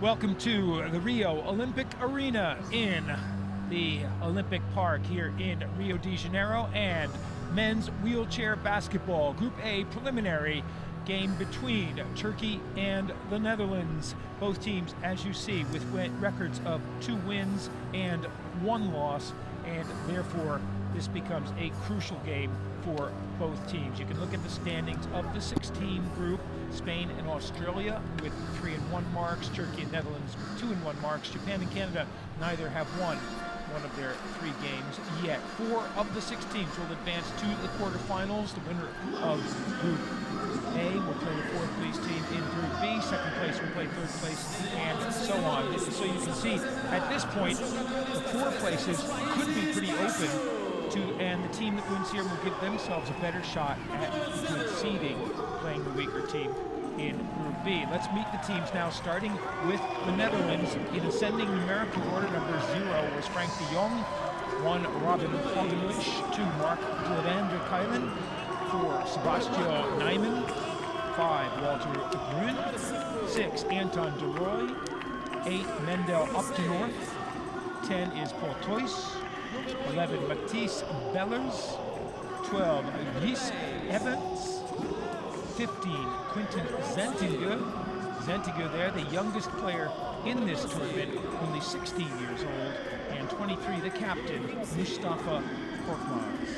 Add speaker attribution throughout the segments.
Speaker 1: Welcome to the Rio Olympic Arena in the Olympic Park here in Rio de Janeiro, and men's wheelchair basketball Group A preliminary game between Turkey and the Netherlands. Both teams, as you see, with records of 2 wins and 1 loss, and therefore this becomes a crucial game for both teams. You can look at the standings of the 6-team group. Spain and Australia with 3-1 marks, Turkey and Netherlands with 2-1 marks, Japan and Canada neither have won one of their 3 games yet. 4 of the 6 teams will advance to the quarterfinals. The winner of Group A will play the 4th place team in Group B, 2nd place will play 3rd place, and so on. So you can see at this point the 4 places could be pretty open and the team that wins here will give themselves a better shot at good seeding, playing the weaker team in Group B. Let's meet the teams now, starting with the Netherlands. In ascending numerical order, number 0 was Frank de Jong, 1 Robin POGGENWISCH, 2 Marc KUILEN, 4 Sebastiao NIJMAN, 5 Walter GROEN, 6 Anton de Rooij, 8 Mendel up to north, 10 is Paul Toys, 11 Mattijs Bellers, 12 Gijs Evans, 15 Quinten Zantige there, the youngest player in this tournament, only 16 years old, and 23 the captain, Mustafa KORKMAZ.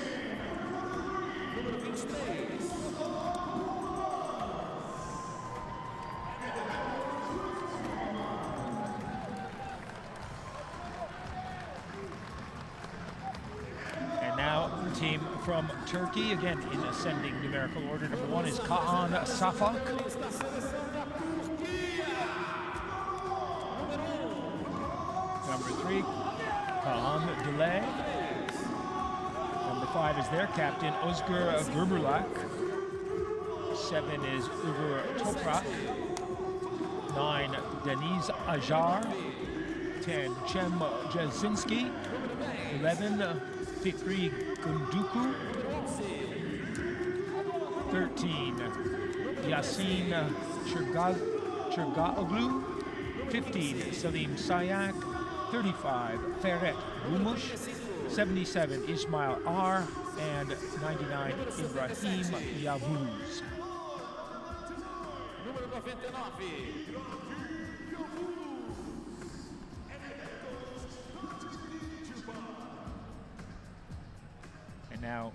Speaker 1: Team from Turkey, again in ascending numerical order. Number 1 is Kaan SAFAK. Number 3, Kaan DALAY. Number 5 is their captain, Ozgur GURBULAK. 7 is TOPRAK. 9, Deniz ACAR. 10, Cem GEZINCI. 11, Fikri GUNDOGDU. 13, Yasin CIRGAOGLU. 15, Selim SAYAK. 35, Ferit GUMUS. 77, Ismail R. And 99, Ibrahim YAVUZ. Now,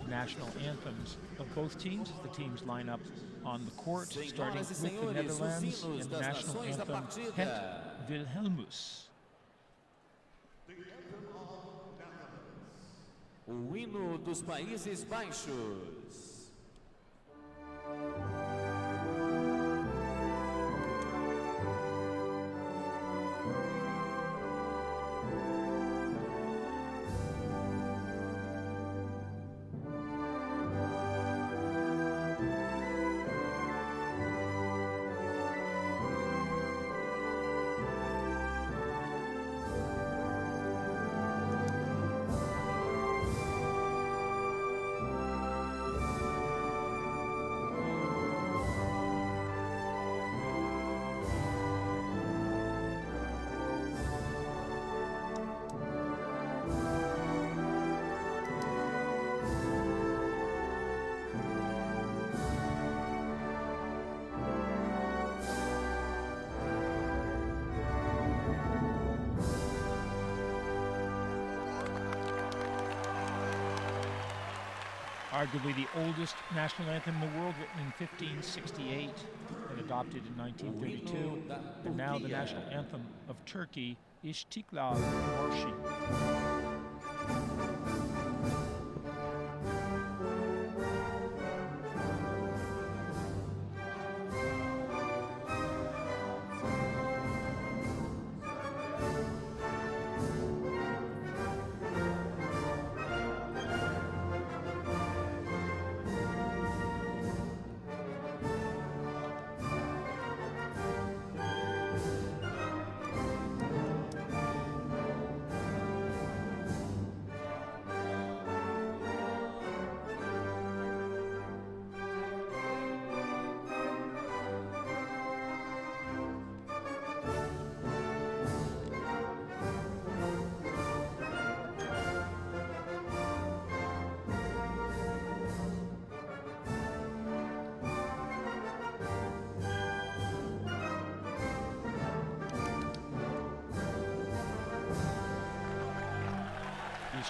Speaker 1: national anthems of both teams. The teams line up on the court, starting with the Netherlands, and the national anthem, Het Wilhelmus.
Speaker 2: O hino dos Países Baixos.
Speaker 1: Arguably the oldest national anthem in the world, written in 1568 and adopted in 1932. And now the national anthem of Turkey, İstiklal Marşı.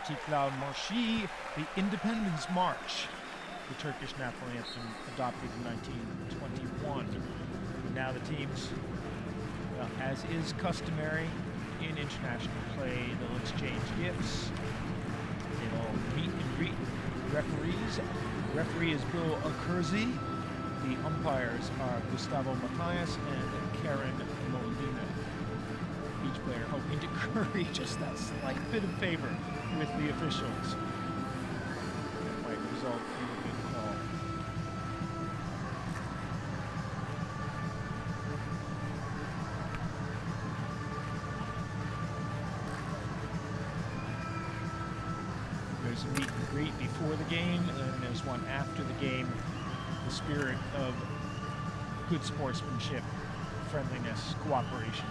Speaker 1: İstiklal Marşı, the Independence March, the Turkish national anthem adopted in 1921. And now the teams, well, as is customary in international play, they'll exchange gifts. They'll meet and greet referees. The referee is Bill Kurzi. The umpires are Gustavo Mattijs and Karen Molina. Each player hoping to curry just that slight bit of favor with the officials. That might result in a good call. There's a meet and greet before the game, and there's one after the game. The spirit of good sportsmanship, friendliness, cooperation,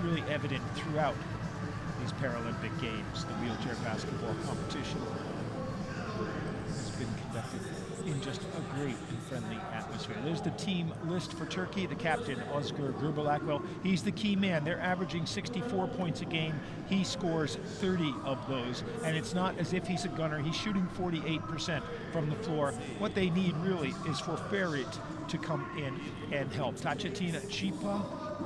Speaker 1: really evident throughout these Paralympic Games. The wheelchair basketball competition has been conducted in just a great and friendly atmosphere. There's the team list for Turkey. The captain, Ozgur GURBULak, well, he's the key man. They're averaging 64 points a game. He scores 30 of those, and it's not as if he's a gunner. He's shooting 48% from the floor. What they need really is for Ferit to come in and help. Tacetina Chipa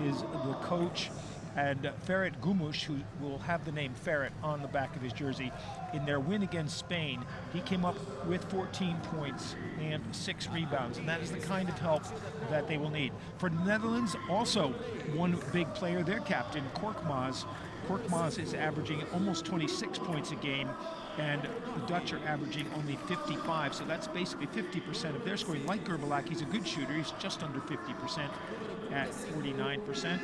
Speaker 1: is the coach, and Ferit Gumuş, who will have the name Ferit on the back of his jersey, in their win against Spain, he came up with 14 points and 6 rebounds, and that is the kind of help that they will need. For the Netherlands, also one big player, their captain, KORKMAZ. KORKMAZ is averaging almost 26 points a game, and the Dutch are averaging only 55, so that's basically 50% of their scoring. Like GURBULak, he's a good shooter. He's just under 50% at 49%.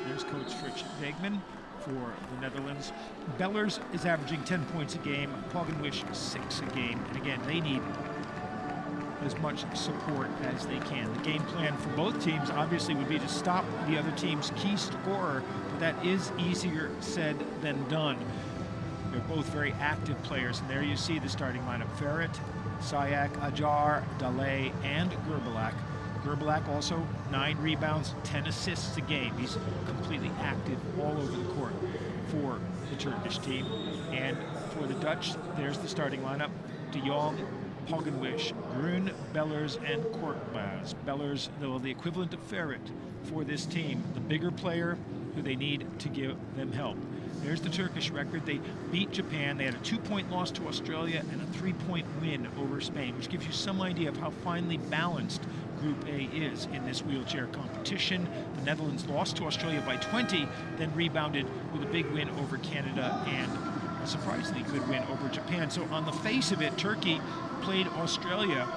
Speaker 1: There's Coach Frits Wegman for the Netherlands. Bellers is averaging 10 points a game, POGGENWICH 6 a game, and again, they need as much support as they can. The game plan for both teams obviously would be to stop the other team's key scorer, but that is easier said than done. They're both very active players, and there you see the starting lineup. Ferit, SAYAK, ACAR, DALAY, and GURBULak. GURBULak also 9 rebounds, 10 assists a game. He's completely active all over the court for the Turkish team. And for the Dutch, there's the starting lineup. De Jong, POGGENWICH, Groen, Bellers, and KORKMAZ. Bellers, though, the equivalent of Ferit for this team, the bigger player who they need to give them help. There's the Turkish record. They beat Japan. They had a 2-point loss to Australia and a 3-point win over Spain, which gives you some idea of how finely balanced Group A is in this wheelchair competition. The Netherlands lost to Australia by 20, then rebounded with a big win over Canada and a surprisingly good win over Japan. So on the face of it, Turkey played Australia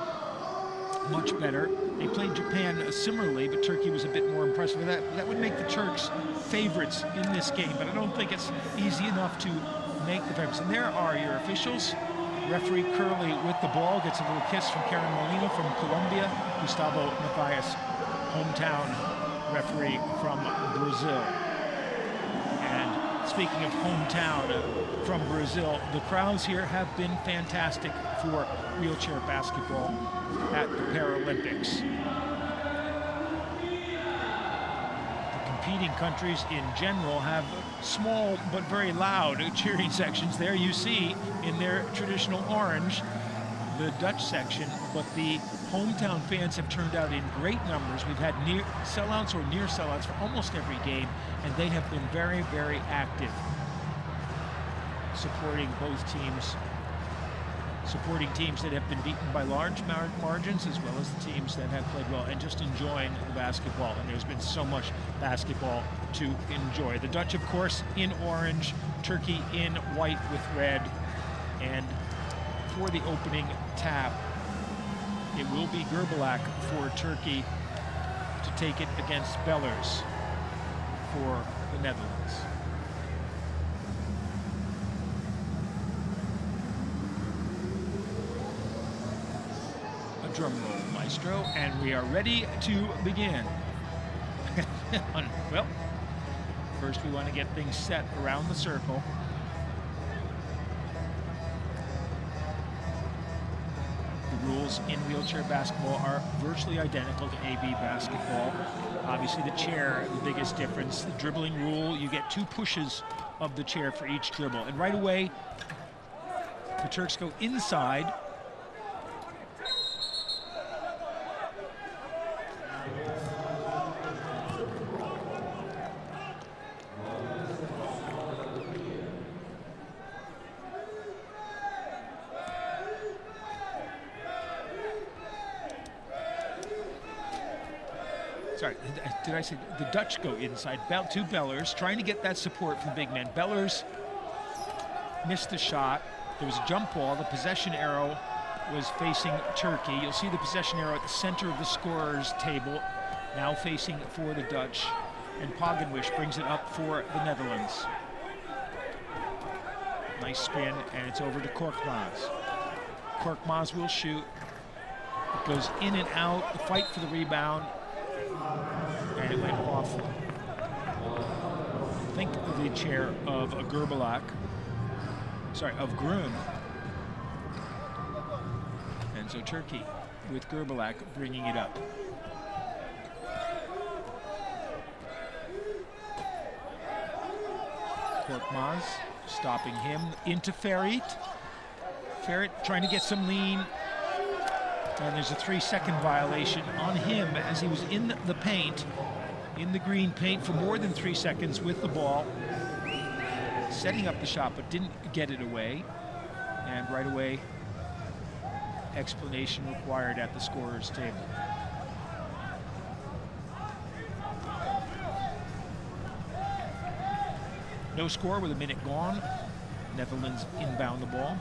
Speaker 1: much better. They played Japan similarly, but Turkey was a bit more impressive. That would make the Turks favorites in this game, but I don't think it's easy enough to make the favorites. And there are your officials. Referee Curley with the ball, gets a little kiss from Karen Molina from Colombia. Gustavo Matthias, hometown referee from Brazil. And speaking of hometown from Brazil, the crowds here have been fantastic for wheelchair basketball at the Paralympics. Competing countries in general have small but very loud cheering sections. There you see in their traditional orange the Dutch section, but the hometown fans have turned out in great numbers. We've had near sellouts or near sellouts for almost every game, and they have been very, very active, supporting both teams, supporting teams that have been beaten by large margins, as well as the teams that have played well, and just enjoying the basketball. And there's been so much basketball to enjoy. The Dutch, of course, in orange, Turkey in white with red. And for the opening tap, it will be GURBULak for Turkey to take it against Bellers for the Netherlands. Drum roll, maestro, and we are ready to begin. Well, first we want to get things set around the circle. The rules in wheelchair basketball are virtually identical to AB basketball. Obviously the chair, the biggest difference. The dribbling rule, you get 2 pushes of the chair for each dribble. And right away, The Turks go inside. Sorry, did I say the Dutch go inside? Two Bellers trying to get that support from the big man. Bellers missed the shot. There was a jump ball. The possession arrow was facing Turkey. You'll see the possession arrow at the center of the scorer's table, now facing for the Dutch. And POGGENWICH brings it up for the Netherlands. Nice spin, and it's over to KORKMAZ. KORKMAZ will shoot. It goes in and out. The fight for the rebound. And it went off, I think, the chair of GURBULAK. Sorry, of GROEN. And so Turkey with GURBULAK bringing it up. KORKMAZ stopping him into Ferit. Ferit trying to get some lean. And there's a 3-second violation on him as he was in the paint, in the green paint for more than 3 seconds with the ball, setting up the shot but didn't get it away. And right away, explanation required at the scorer's table. No score with a minute gone. Netherlands inbound the ball.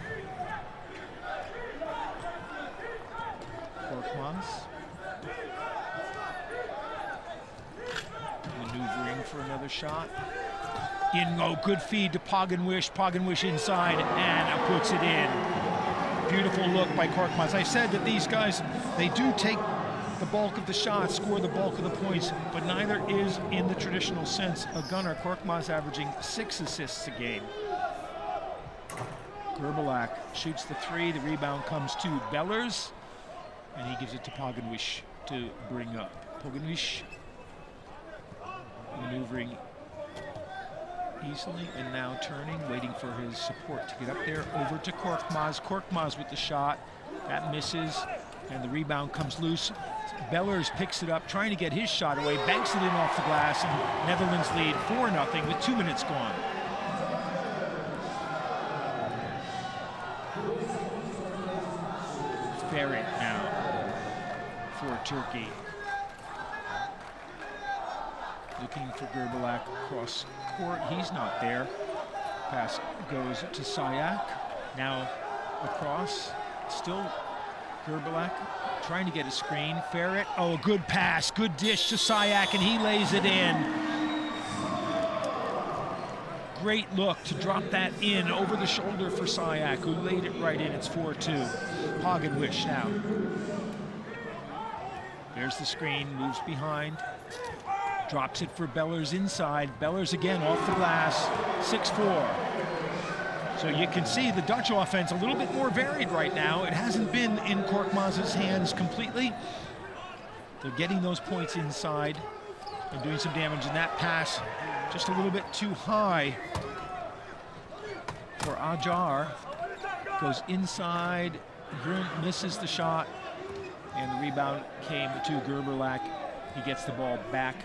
Speaker 1: KORKMAZ maneuvering for another shot. Good feed to POGGENWICH. POGGENWICH inside and puts it in. Beautiful look by KORKMAZ. I said that these guys, they do take the bulk of the shots, score the bulk of the points, but neither is, in the traditional sense, a gunner. KORKMAZ averaging 6 assists a game. GURBULAK shoots the 3. The rebound comes to Bellers. And he gives it to POGGENWICH to bring up. POGGENWICH maneuvering easily and now turning, waiting for his support to get up there. Over to KORKMAZ. KORKMAZ with the shot. That misses, and the rebound comes loose. Bellers picks it up, trying to get his shot away, banks it in off the glass, and Netherlands lead 4-0 with 2 minutes gone. Ferit now for Turkey. Looking for GURBULAK across court. He's not there. Pass goes to SAYAK. Now across. Still GURBULAK trying to get a screen. Ferit. Oh, a good pass. Good dish to SAYAK, and he lays it in. Great look to drop that in over the shoulder for SAYAK, who laid it right in. It's 4-2. POGGENWICH now. There's the screen, moves behind. Drops it for Bellers inside. Bellers again off the glass, 6-4. So you can see the Dutch offense a little bit more varied right now. It hasn't been in KORKMAZ's hands completely. They're getting those points inside and doing some damage, and that pass just a little bit too high for ACAR. Goes inside, GROEN misses the shot, and the rebound came to GURBULAK. He gets the ball back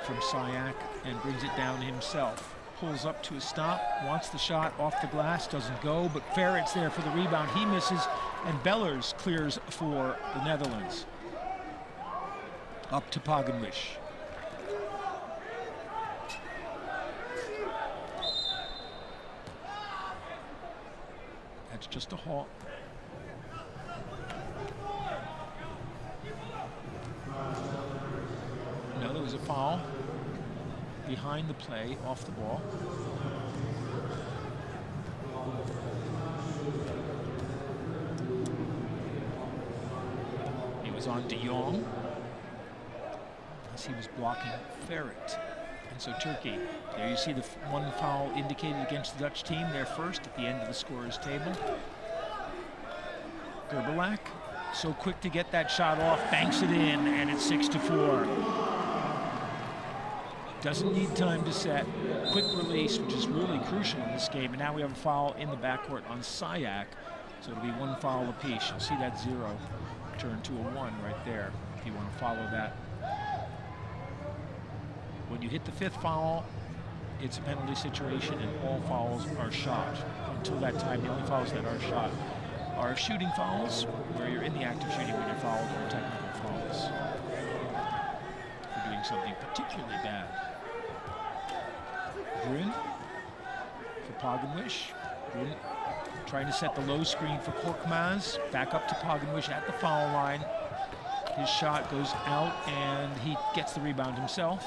Speaker 1: from SAYAK and brings it down himself. Pulls up to a stop, wants the shot off the glass, doesn't go, but Ferit's there for the rebound. He misses, and Bellers clears for the Netherlands. Up to POGGENWICH. That's just a halt. No, there was a foul behind the play, off the ball. He was on De Jong as he was blocking Ferit. And so Turkey, there you see the one foul indicated against the Dutch team there first at the end of the scorer's table. GURBULAK, so quick to get that shot off, banks it in, and it's 6-4. Doesn't need time to set. Quick release, which is really crucial in this game. And now we have a foul in the backcourt on SAYAK. So it'll be 1 foul apiece. You'll see that 0 turn to a 1 right there, if you want to follow that. When you hit the 5th foul, it's a penalty situation and all fouls are shot. Until that time, the only fouls that are shot are shooting fouls, where you're in the act of shooting when you're fouled, or technical fouls for doing something particularly bad. GROEN for POGGENWICH. GROEN trying to set the low screen for KORKMAZ. Back up to POGGENWICH at the foul line. His shot goes out and he gets the rebound himself.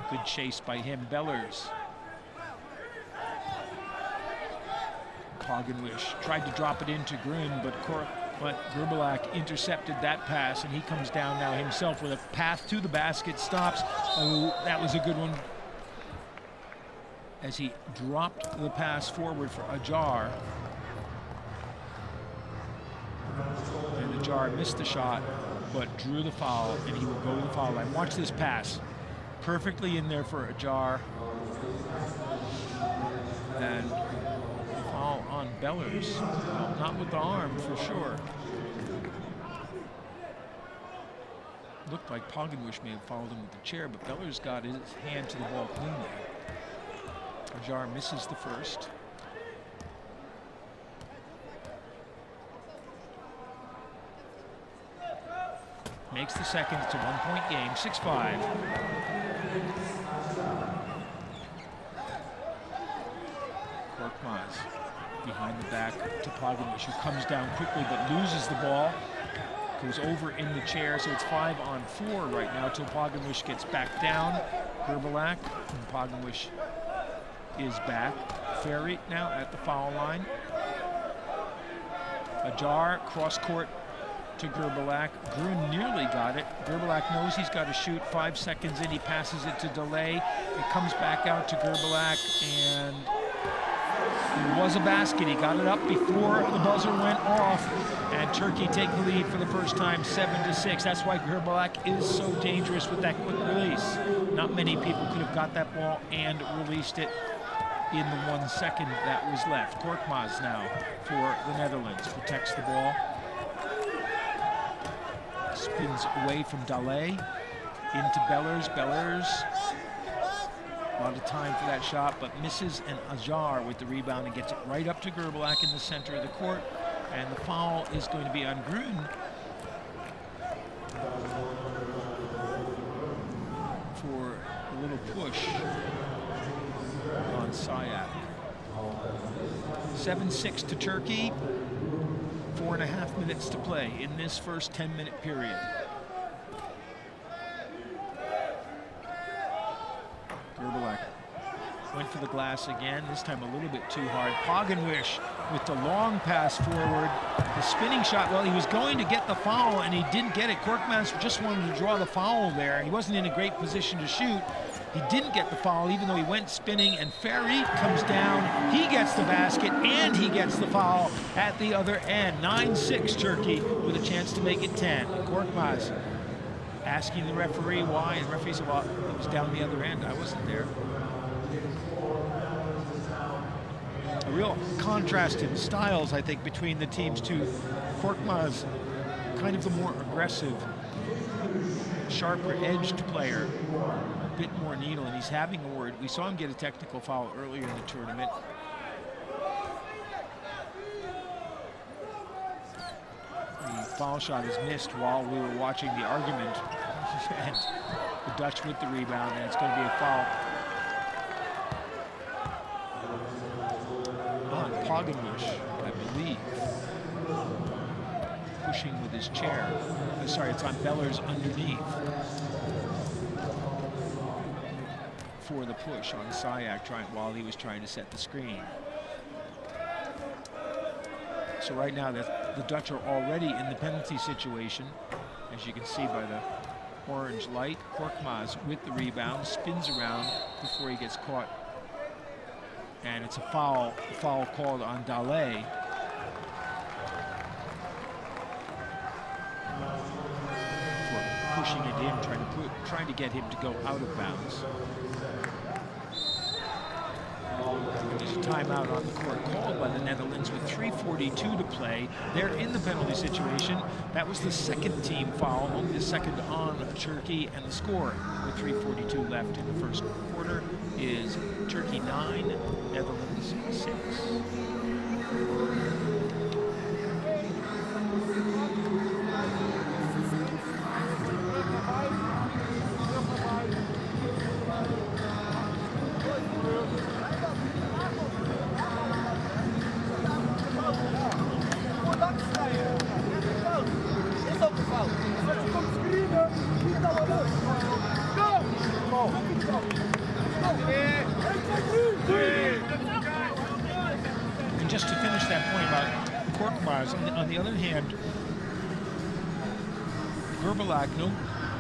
Speaker 1: Good chase by him. Bellers. POGGENWICH tried to drop it into GROEN, but GURBULAK intercepted that pass, and he comes down now himself with a path to the basket. Stops. Oh, that was a good one. As he dropped the pass forward for ACAR. And ACAR missed the shot, but drew the foul, and he will go to the foul line. Watch this pass. Perfectly in there for ACAR. And foul on Bellers. Well, not with the arm, for sure. Looked like POGGENWICH may have fouled him with the chair, but Bellers got his hand to the ball cleanly. ACAR misses the first. Makes the second. It's a 1-point game, 6-5. KORKMAZ behind the back to POGGENWICH, who comes down quickly but loses the ball. Goes over in the chair, so it's 5-on-4 right now till POGGENWICH gets back down. GURBULAK and POGGENWICH is back. Ferit now at the foul line. ACAR cross court to GURBULAK. GROEN nearly got it. GURBULAK knows he's got to shoot. 5 seconds in, he passes it to DALAY. It comes back out to GURBULAK, and it was a basket. He got it up before the buzzer went off, and Turkey take the lead for the first time, 7-6. That's why GURBULAK is so dangerous with that quick release. Not many people could have got that ball and released it in the 1 second that was left. KORKMAZ now for the Netherlands. Protects the ball. Spins away from DALAY into Bellers. Bellers, a lot of time for that shot, but misses, and ACAR with the rebound and gets it right up to GURBULAK in the center of the court. And the foul is going to be on GROEN for a little push on SAYAK. 7-6 to Turkey. 4.5 minutes to play in this first 10-minute period. GURBULAK went for the glass again, this time a little bit too hard. POGGENWICH with the long pass forward. The spinning shot, well, he was going to get the foul and he didn't get it. KORKMAZ just wanted to draw the foul there. He wasn't in a great position to shoot. He didn't get the foul, even though he went spinning, and Ferit comes down. He gets the basket, and he gets the foul at the other end. 9-6 Turkey with a chance to make it 10. And KORKMAZ asking the referee why, and the referee said, well, it was down the other end. I wasn't there. A real contrast in styles, I think, between the teams too. KORKMAZ, kind of the more aggressive, sharper edged player. A bit more needle, and he's having a word. We saw him get a technical foul earlier in the tournament. The foul shot is missed while we were watching the argument. And the Dutch with the rebound, and it's going to be a foul on POGGENWICH, I believe. Pushing with his chair. Sorry, it's on Bellers underneath. For the push on SAYAK while he was trying to set the screen. So right now the Dutch are already in the penalty situation, as you can see by the orange light. KORKMAZ with the rebound, spins around before he gets caught. And it's a foul called on DALAY. For pushing it in, trying to get him to go out of bounds. There's a timeout on the court called by the Netherlands with 3:42 to play. They're in the penalty situation. That was the second team foul, only the second on Turkey, and the score with 3:42 left in the first quarter is Turkey 9, Netherlands 6. And just to finish that point about KORKMAZ, on the other hand, GURBULAK,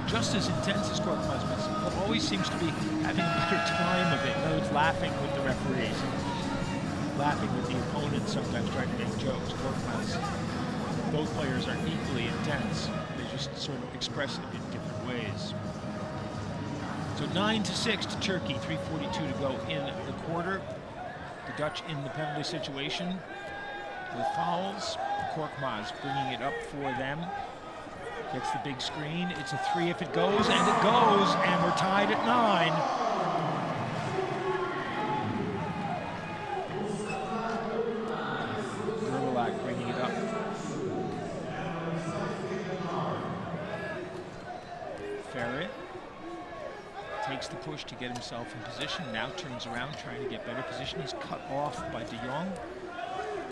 Speaker 1: just as intense as KORKMAZ, but always seems to be having a better time of it. In other words, laughing with the referees, laughing with the opponents, sometimes trying to make jokes. KORKMAZ, both players are equally intense. They just sort of express it in different ways. So 9-6 to Turkey, 3:42 to go in the quarter. The Dutch in the penalty situation with fouls. KORKMAZ bringing it up for them. Gets the big screen. It's a 3 if it goes, and it goes, and we're tied at 9. GURBULAK bringing it up. Ferit takes the push to get himself in position, now turns around trying to get better position. He's cut off by De Jong.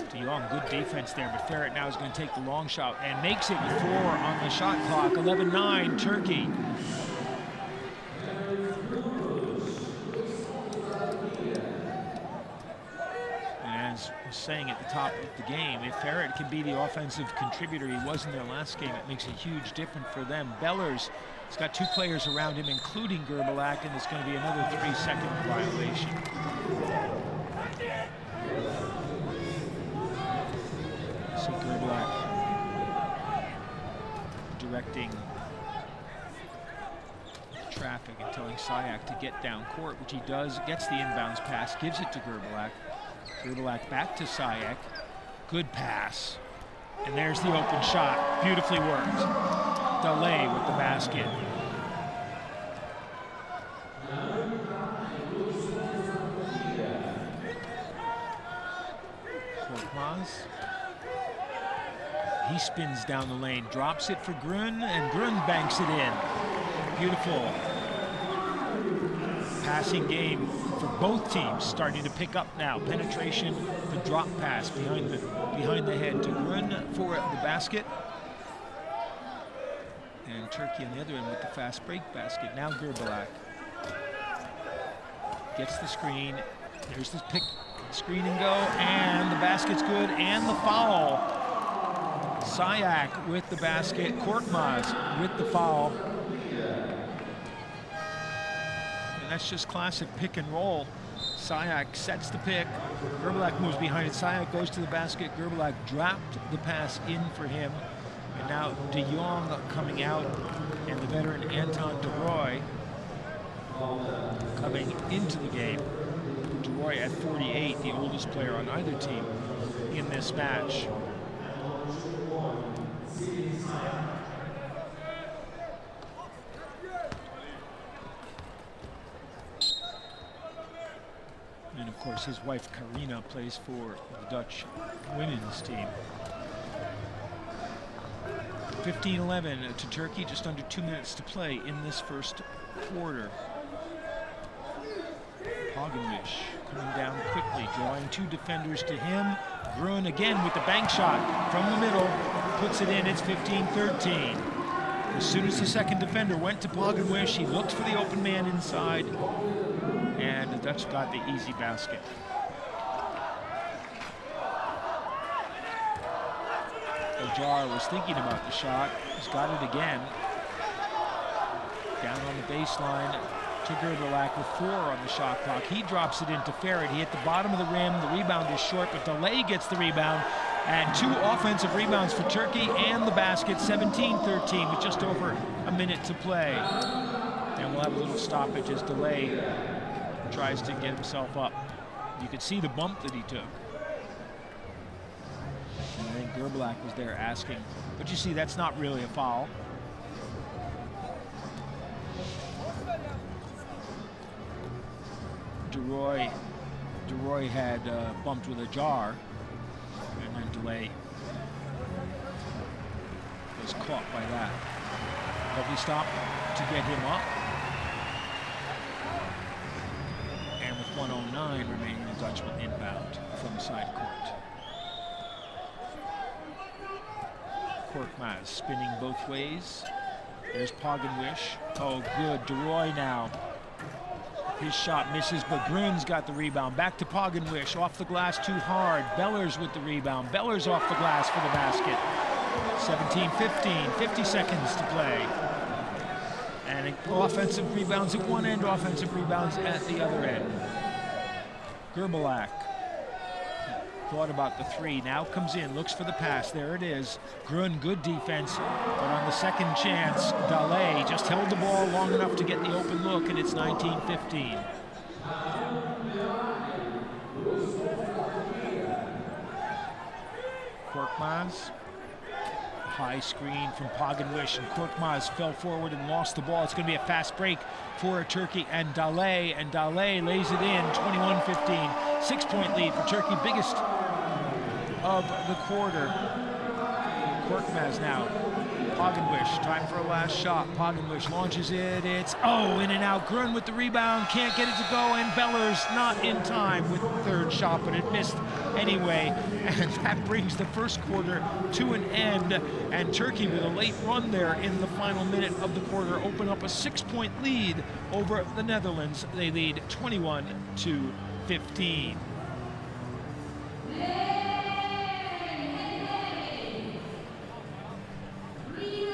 Speaker 1: De Jong, good defense there, but Ferit now is going to take the long shot and makes it with 4 on the shot clock. 11-9, Turkey. And as I was saying at the top of the game, if Ferit can be the offensive contributor he was in their last game, it makes a huge difference for them. Bellers, he's got 2 players around him, including GURBULAK, and it's going to be another 3-second violation. So GURBULAK directing traffic and telling SAYAK to get down court, which he does, gets the inbounds pass, gives it to GURBULAK. GURBULAK back to SAYAK. Good pass. And there's the open shot. Beautifully worked. DALAY with the basket. KORKMAZ. He spins down the lane, drops it for GROEN, and GROEN banks it in. Beautiful passing game for both teams, starting to pick up now. Penetration, the drop pass behind the head to GROEN for the basket. And Turkey on the other end with the fast break basket. Now GURBULAK gets the screen. There's the pick, screen and go, and the basket's good, and the foul. SAYAK with the basket, KORKMAZ with the foul. And that's just classic pick and roll. SAYAK sets the pick, GURBULAK moves behind it, SAYAK goes to the basket, GURBULAK dropped the pass in for him. And now De Jong coming out, and the veteran Anton de Roy coming into the game. De Roy at 48, the oldest player on either team in this match. And of course his wife Karina plays for the Dutch women's team. 15-11 to Turkey, just under 2 minutes to play in this first quarter. POGGENWISCH coming down quickly, drawing 2 defenders to him. GROEN again with the bank shot from the middle, puts it in, it's 15-13. As soon as the second defender went to POGGENWISCH, he looked for the open man inside, and the Dutch got the easy basket. Jar was thinking about the shot. He's got it again. Down on the baseline to GURBULAK with 4 on the shot clock. He drops it into Ferit. He hit the bottom of the rim. The rebound is short, but DALAY gets the rebound And 2 offensive rebounds for Turkey and the basket, 17-13 with just over a minute to play. And we'll have a little stoppage as DALAY tries to get himself up. You could see the bump that he took. And I think GURBULAK was there asking, but you see that's not really a foul. DeRoy had bumped with a jar, and then DALAY was caught by that. But we stopped to get him up. And with 1:09 remaining, the Dutch will inbound from side court. KORKMAZ spinning both ways. There's POGGENWICH. Oh, good. DeRoy now. His shot misses, but GROEN's got the rebound. Back to POGGENWICH. Off the glass too hard. Bellers with the rebound. Bellers off the glass for the basket. 17-15. 50 seconds to play. And offensive rebounds at one end, offensive rebounds at the other end. GURBULAK thought about the 3, now comes in, looks for the pass, there it is. GROEN, good defense, but on the second chance, DALAY just held the ball long enough to get the open look, and it's 19-15. KORKMAZ. High screen from POGGENWICH, and KORKMAZ fell forward and lost the ball. It's going to be a fast break for Turkey and DALAY lays it in, 21-15. 6-point lead for Turkey, biggest of the quarter. KORKMAZ now. POGGENWICH, time for a last shot. POGGENWICH launches it, it's in and out. GROEN with the rebound, can't get it to go, and Bellers not in time with the 3rd shot, but it missed anyway. And that brings the first quarter to an end, and Turkey with a late run there in the final minute of the quarter open up a 6-point lead over the Netherlands. They lead 21-15.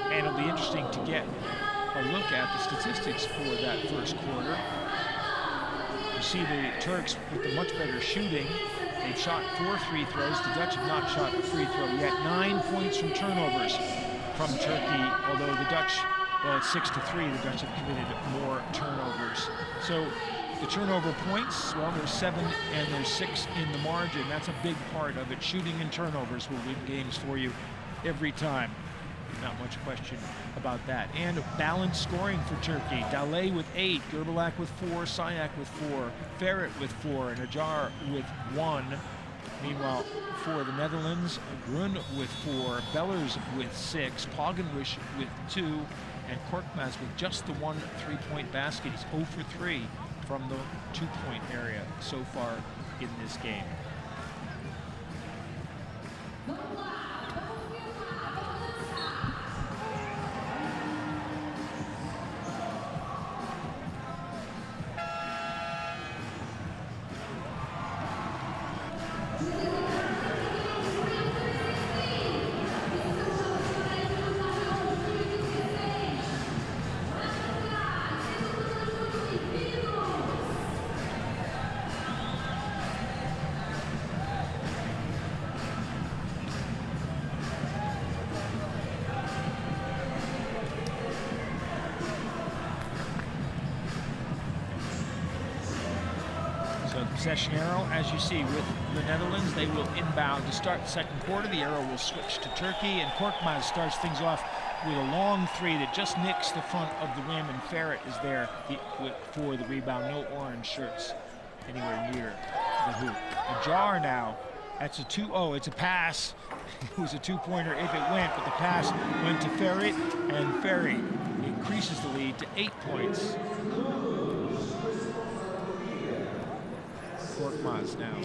Speaker 1: And it'll be interesting to get a look at the statistics for that first quarter. You see the Turks with the much better shooting. They've shot 4 free throws. The Dutch have not shot a free throw yet. 9 points from turnovers from Turkey, although the Dutch, well, it's 6-3. The Dutch have committed more turnovers. So the turnover points, well, there's 7 and there's 6 in the margin. That's a big part of it. Shooting and turnovers will win games for you every time. Not much question about that. And balanced scoring for Turkey. DALAY with 8, GURBULAK with 4, SAYAK with 4, Ferit with 4, and ACAR with 1. Meanwhile, for the Netherlands, GROEN with 4, Bellers with 6, POGGENWICH with 2, and KORKMAZ with just the 1 3-point basket. He's 0 for 3 from the 2-point area so far in this game. Possession arrow, as you see with the Netherlands, they will inbound to start the second quarter. The arrow will switch to Turkey, and KORKMAZ starts things off with a long 3 that just nicks the front of the rim, and Ferit is there for the rebound. No orange shirts anywhere near the hoop. ACAR now, that's a 2-0, it's a pass. It was a 2-pointer if it went, but the pass went to Ferit, and Ferit increases the lead to 8 points. KORKMAZ now.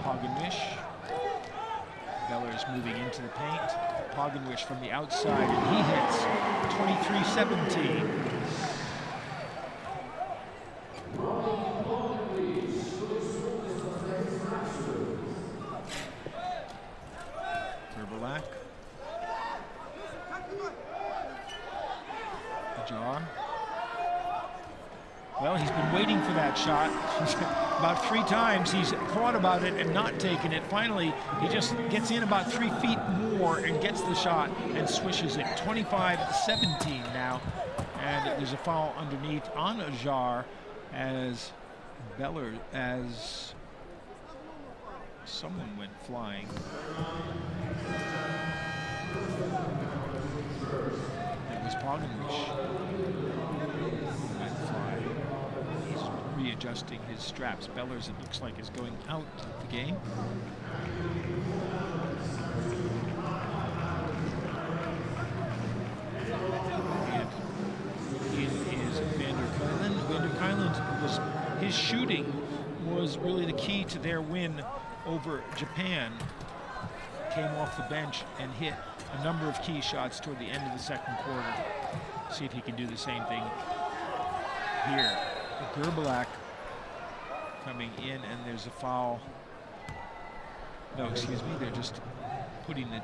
Speaker 1: POGGENWICH. Bellers moving into the paint. POGGENWICH from the outside, and he hits 23-17. GURBULAK. ACAR. Well, he's been waiting for that that shot. About 3 times he's thought about it and not taken it. Finally, he just gets in about 3 feet more and gets the shot and swishes it. 25-17 now. And there's a foul underneath on ACAR as someone went flying. It was POGGENWICH who went flying. He's readjusting his straps. Bellers, it looks like, is going out of the game. His shooting was really the key to their win over Japan. Came off the bench and hit a number of key shots toward the end of the second quarter. See if he can do the same thing here. GURBULAK coming in, and there's a foul. No, excuse me, they're just putting the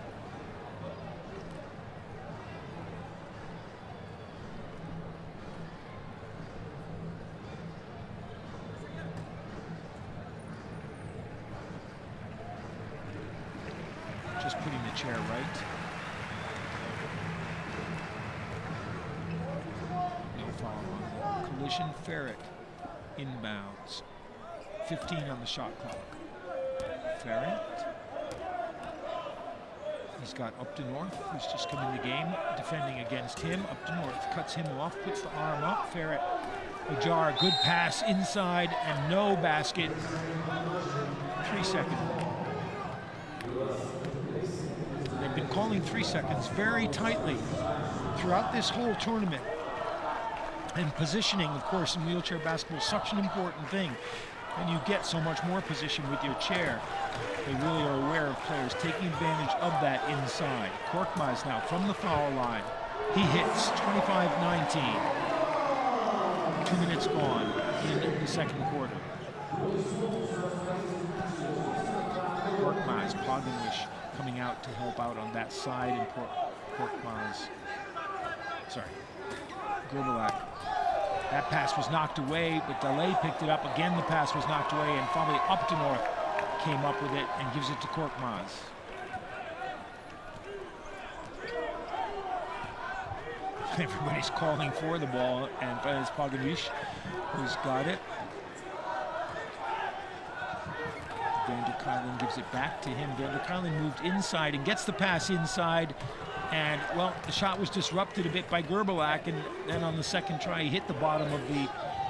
Speaker 1: chair right. No foul on the collision. Ferret inbounds. 15 on the shot clock. Ferret. He's got up to North, who's just come in the game, defending against him. Up to North, cuts him off, puts the arm up. Ferret, ACAR, good pass inside and no basket. 3 seconds. Been calling 3 seconds very tightly throughout this whole tournament. And positioning, of course, in wheelchair basketball is such an important thing. And you get so much more position with your chair. They really are aware of players taking advantage of that inside. KORKMAZ now from the foul line. He hits 25-19. 2 minutes gone in the second quarter. KORKMAZ, POGGENWICH coming out to help out on that side, and GURBULAK. That pass was knocked away, but DALAY picked it up. Again, the pass was knocked away, and probably Up to North came up with it and gives it to KORKMAZ. Everybody's calling for the ball, and it's POGGENWICH who's got it. Kylen gives it back to him. Kylen moved inside and gets the pass inside. And, well, the shot was disrupted a bit by GURBULAK, and then on the second try, he hit the bottom of the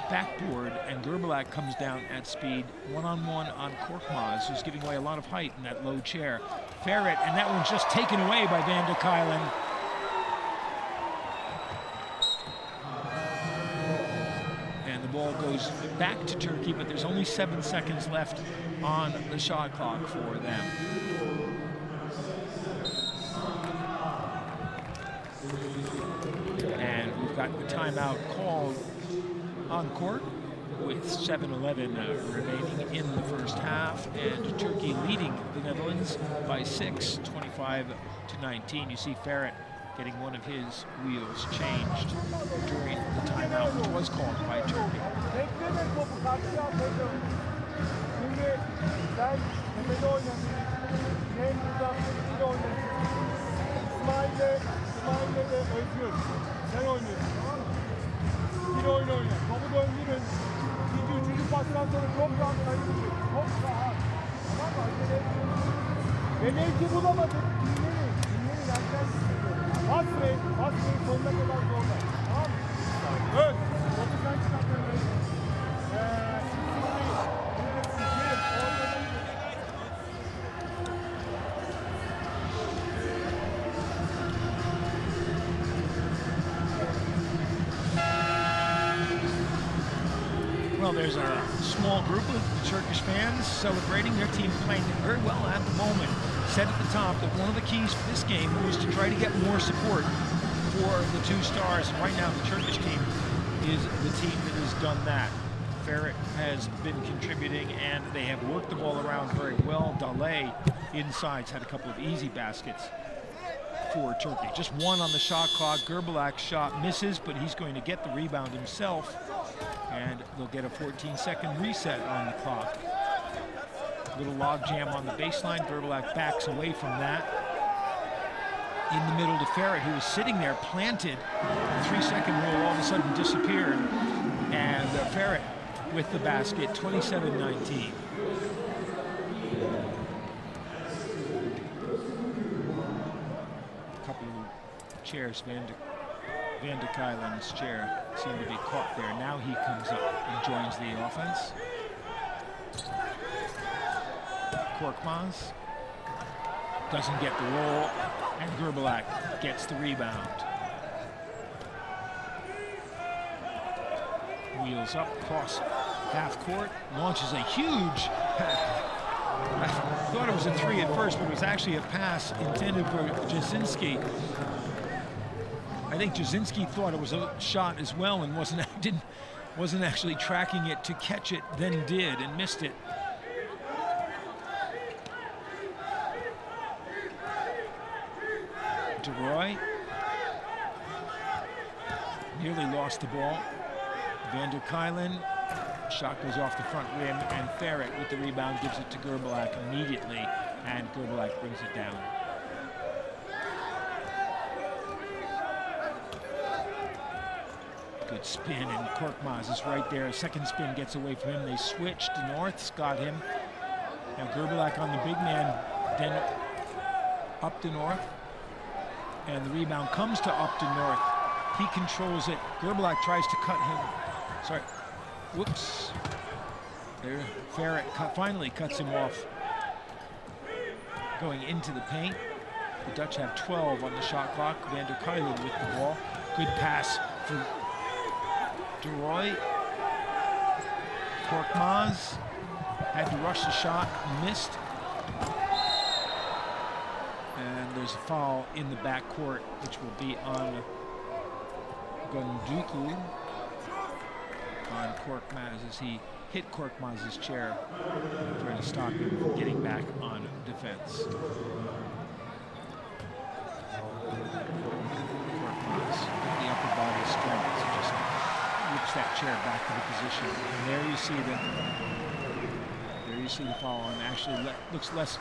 Speaker 1: backboard, and GURBULAK comes down at speed. One-on-one on KORKMAZ, who's giving away a lot of height in that low chair. Ferret, and that one's just taken away by Kylen. Ball goes back to Turkey, but there's only 7 seconds left on the shot clock for them. And we've got the timeout called on court with 7:11 remaining in the first half, and Turkey leading the Netherlands by 6, 25-19. You see Ferret getting one of his wheels changed during the timeout, which was called by Turkey.
Speaker 3: Basmayın sonuna kadar zorla. Tamam mı? Evet. Topuktan çıkartıyoruz.
Speaker 1: Well, there's a small group of Turkish fans celebrating their team playing very well at the moment. Said at the top that one of the keys for this game was to try to get more support for the two stars. And right now, the Turkish team is the team that has done that. Ferret has been contributing, and they have worked the ball around very well. DALAY inside's had a couple of easy baskets for Turkey. Just one on the shot clock. GURBULAK's shot misses, but he's going to get the rebound himself. And they'll get a 14-second reset on the clock. Little log jam on the baseline. GURBULAK backs away from that. In the middle to Ferit, who was sitting there planted. The 3-second rule all of a sudden disappeared. And Ferit with the basket, 27-19. A couple of chairs, Van de Kuilen's chair seemed to be caught there. Now he comes up and joins the offense. KORKMAZ doesn't get the roll, and GURBULAK gets the rebound. Wheels up, cross half court, launches a huge, I thought it was a 3 at first, but it was actually a pass intended for GEZINCI. I think GEZINCI thought it was a shot as well and wasn't actually tracking it to catch it, then did and missed it. DeRoy nearly lost the ball. Van de Kuilen, shot goes off the front rim, and Ferit with the rebound gives it to GURBULAK immediately, and GURBULAK brings it down. Good spin, and KORKMAZ is right there. Second spin gets away from him. They switch. De North's got him. Now GURBULAK on the big man, then up De North. And the rebound comes to up De North. He controls it. GURBULAK tries to cut him. Sorry. Whoops. There, Ferit finally cuts him off. Going into the paint. The Dutch have 12 on the shot clock. Van der Kuilen with the ball. Good pass for DeRoy. KORKMAZ had to rush the shot, missed. And there's a foul in the backcourt, which will be on GUNDOGDU on KORKMAZ as he hit KORKMAZ's chair, trying to stop him from getting back on defense. KORKMAZ, the upper body strength, so just whips that chair back to the position. And there you see the foul, and actually looks less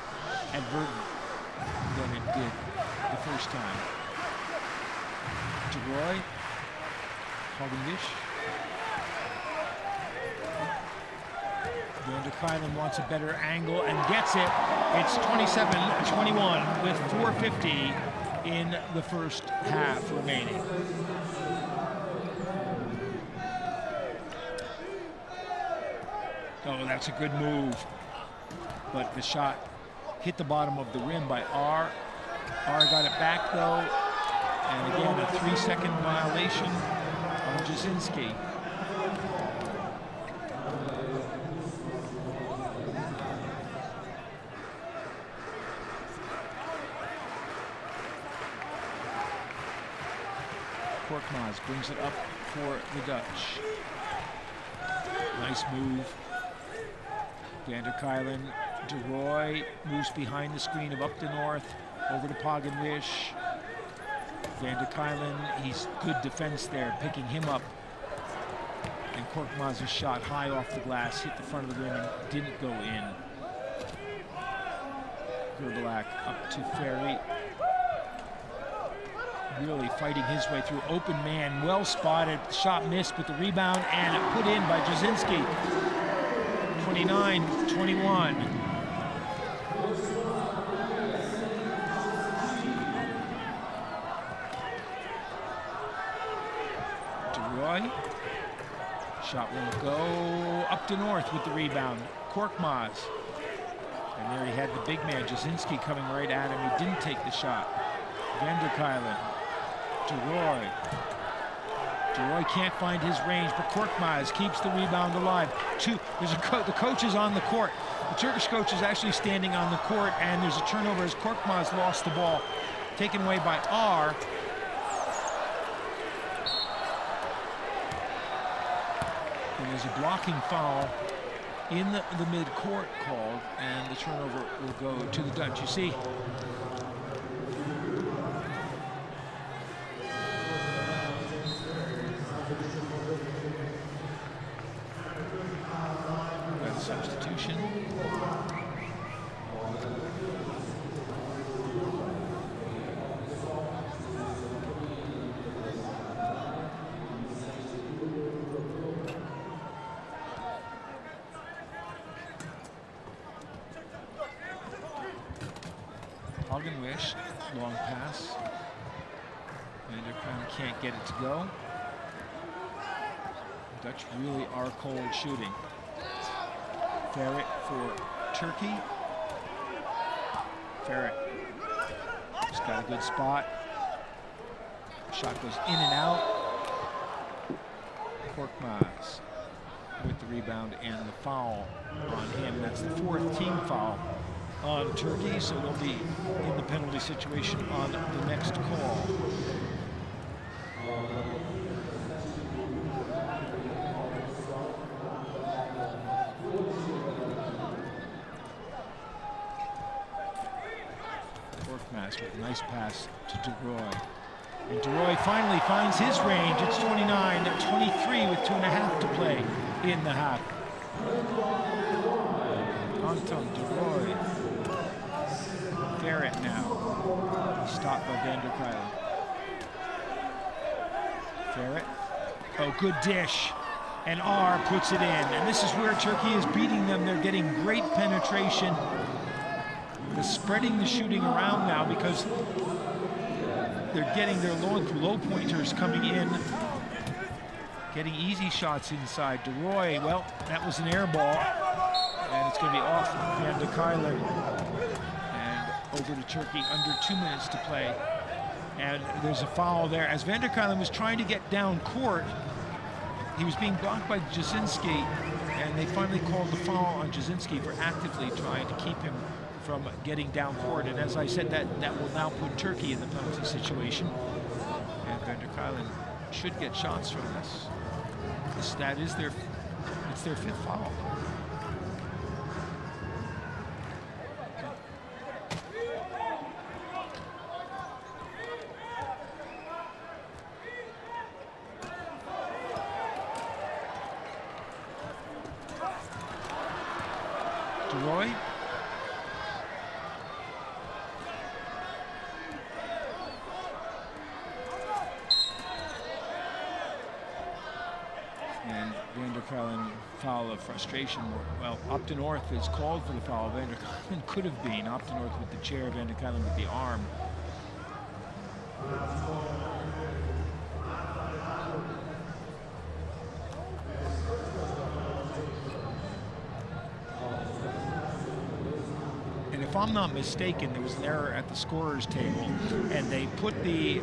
Speaker 1: advertent than it did the first time. DeRoy, POGGENWISCH. Van der Kuilen wants a better angle and gets it. It's 27-21 with 4:50 in the first half remaining. Oh, that's a good move. But the shot hit the bottom of the rim by R. R got it back though. And again, a 3-second violation on GEZINCI. KORKMAZ brings it up for the Dutch. Nice move. Van der Kuilen, DeRoy moves behind the screen of up to North, over to POGGENWISCH. Van der Kuilen, he's good defense there, picking him up. And KORKMAZ's shot high off the glass, hit the front of the rim and didn't go in. GURBULAK up to Ferit. Really fighting his way through open man, well spotted, shot missed, but the rebound and put in by GEZINCI. 29-21. DeRoy, shot won't go. Up to North with the rebound. KORKMAZ. And there he had the big man, GEZINCI, coming right at him. He didn't take the shot. Van der Kuilen. DeRoy. DeRoy can't find his range, but KORKMAZ keeps the rebound alive. The coach is on the court. The Turkish coach is actually standing on the court, and there's a turnover as KORKMAZ lost the ball. Taken away by R. And there's a blocking foul in the mid-court called, and the turnover will go to the Dutch. You see, substitution. POGGENWICH, long pass. Vanderkam can't get it to go. The Dutch really are cold shooting. Ferret for Turkey. Ferret just got a good spot. Shot goes in and out. KORKMAZ with the rebound and the foul on him. That's the 4th team foul on Turkey, so they'll be in the penalty situation on the next call. KORKMAZ with a nice pass to DeRoy. And DeRoy finally finds his range. It's 29-23 with 2.5 to play in the half. Anton DeRoy. Ferret now. Stopped by Vanderkam. Ferret. Oh, good dish. And R puts it in. And this is where Turkey is beating them. They're getting great penetration. They're spreading the shooting around now because they're getting their low pointers coming in, getting easy shots inside. DeRoy, well, that was an air ball, and it's going to be off Vanderkam. And over to Turkey, under 2 minutes to play. And there's a foul there. As Vanderkam was trying to get down court, he was being blocked by GEZINCI, and they finally called the foul on GEZINCI for actively trying to keep him from getting down court. And as I said, that will now put Turkey in the penalty situation. And Vanderkam should get shots from this. It's their 5th foul. DeRoy. And Vanderkam foul of frustration. Well, up to North is called for the foul. Vanderkam could have been. Up to North with the chair, Vanderkam with the arm. If I'm not mistaken, there was an error at the scorer's table, and they put the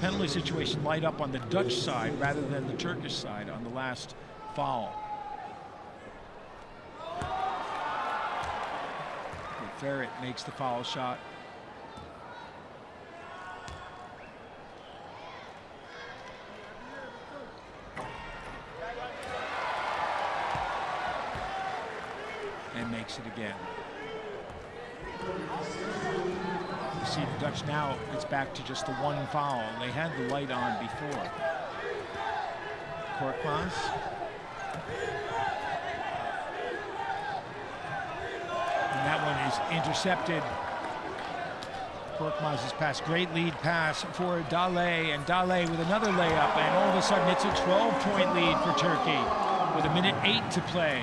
Speaker 1: penalty situation light up on the Dutch side rather than the Turkish side on the last foul. But Ferret makes the foul shot. And makes it again. You see the Dutch now, it's back to just the 1 foul. They had the light on before. KORKMAZ. And that one is intercepted. KORKMAZ's pass, great lead pass for DALAY, and DALAY with another layup, and all of a sudden it's a 12-point lead for Turkey with 1:08 to play.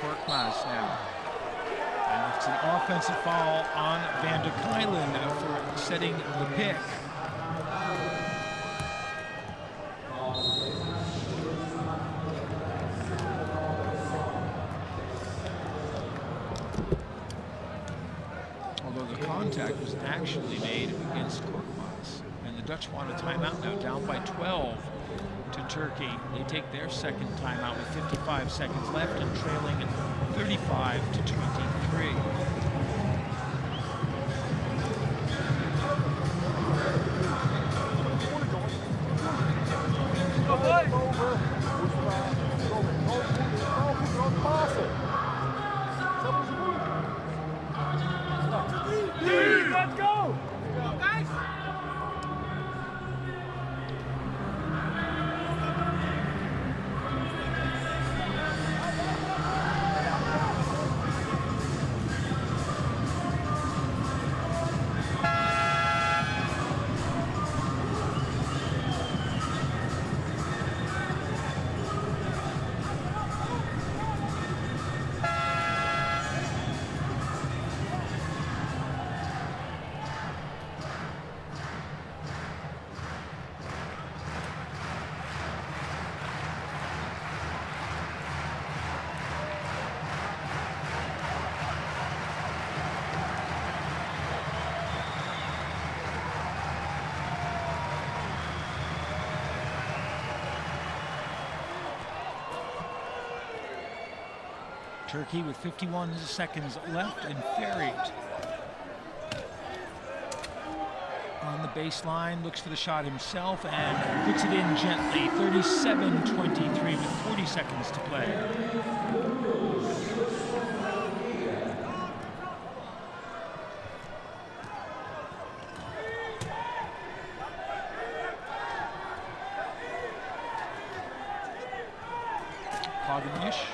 Speaker 1: KORKMAZ now. And it's an offensive foul on Vanderkam for setting the pick. Although the contact was actually made against KORKMAZ. And the Dutch want a timeout now, down by 12 to Turkey. They take their second timeout with 55 seconds left and trailing 35 to 23.
Speaker 3: Let's go!
Speaker 1: Turkey with 51 seconds left, and Ferit on the baseline, looks for the shot himself and puts it in gently. 37-23 with 40 seconds to play. POGGENWISCH.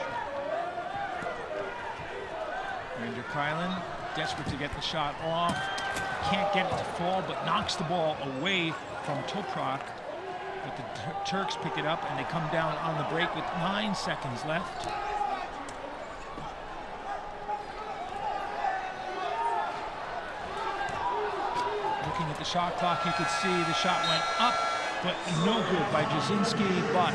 Speaker 1: Ranger KUILEN, desperate to get the shot off. Can't get it to fall, but knocks the ball away from TOPRAK. But the Turks pick it up and they come down on the break with 9 seconds left. Looking at the shot clock, you could see the shot went up, but no good by GEZINCI. But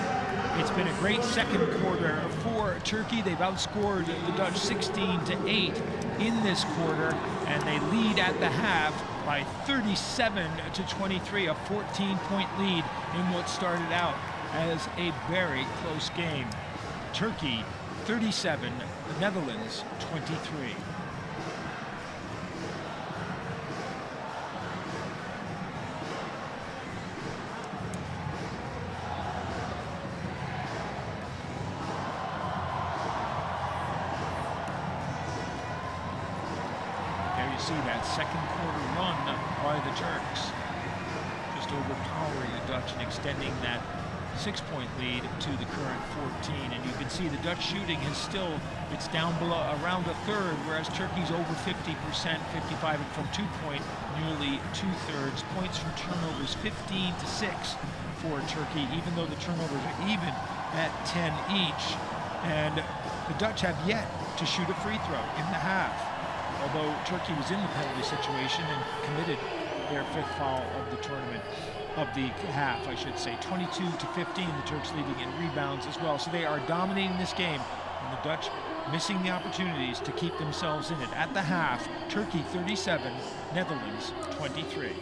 Speaker 1: it's been a great second quarter for Turkey. They've outscored the Dutch 16-8 in this quarter, and they lead at the half by 37-23, a 14-point lead in what started out as a very close game. Turkey 37, the Netherlands 23. See that second quarter run by the Turks, just overpowering the Dutch and extending that 6-point lead to the current 14. And you can see the Dutch shooting is still, it's down below around a third, whereas Turkey's over 50%, 55, and from 2-point, nearly 2/3. Points from turnovers 15-6 for Turkey, even though the turnovers are even at 10 each. And the Dutch have yet to shoot a free throw in the half, although Turkey was in the penalty situation and committed their 5th foul of the tournament, of the half, I should say. 22-15, the Turks leading in rebounds as well. So they are dominating this game, and the Dutch missing the opportunities to keep themselves in it. At the half, Turkey 37, Netherlands 23.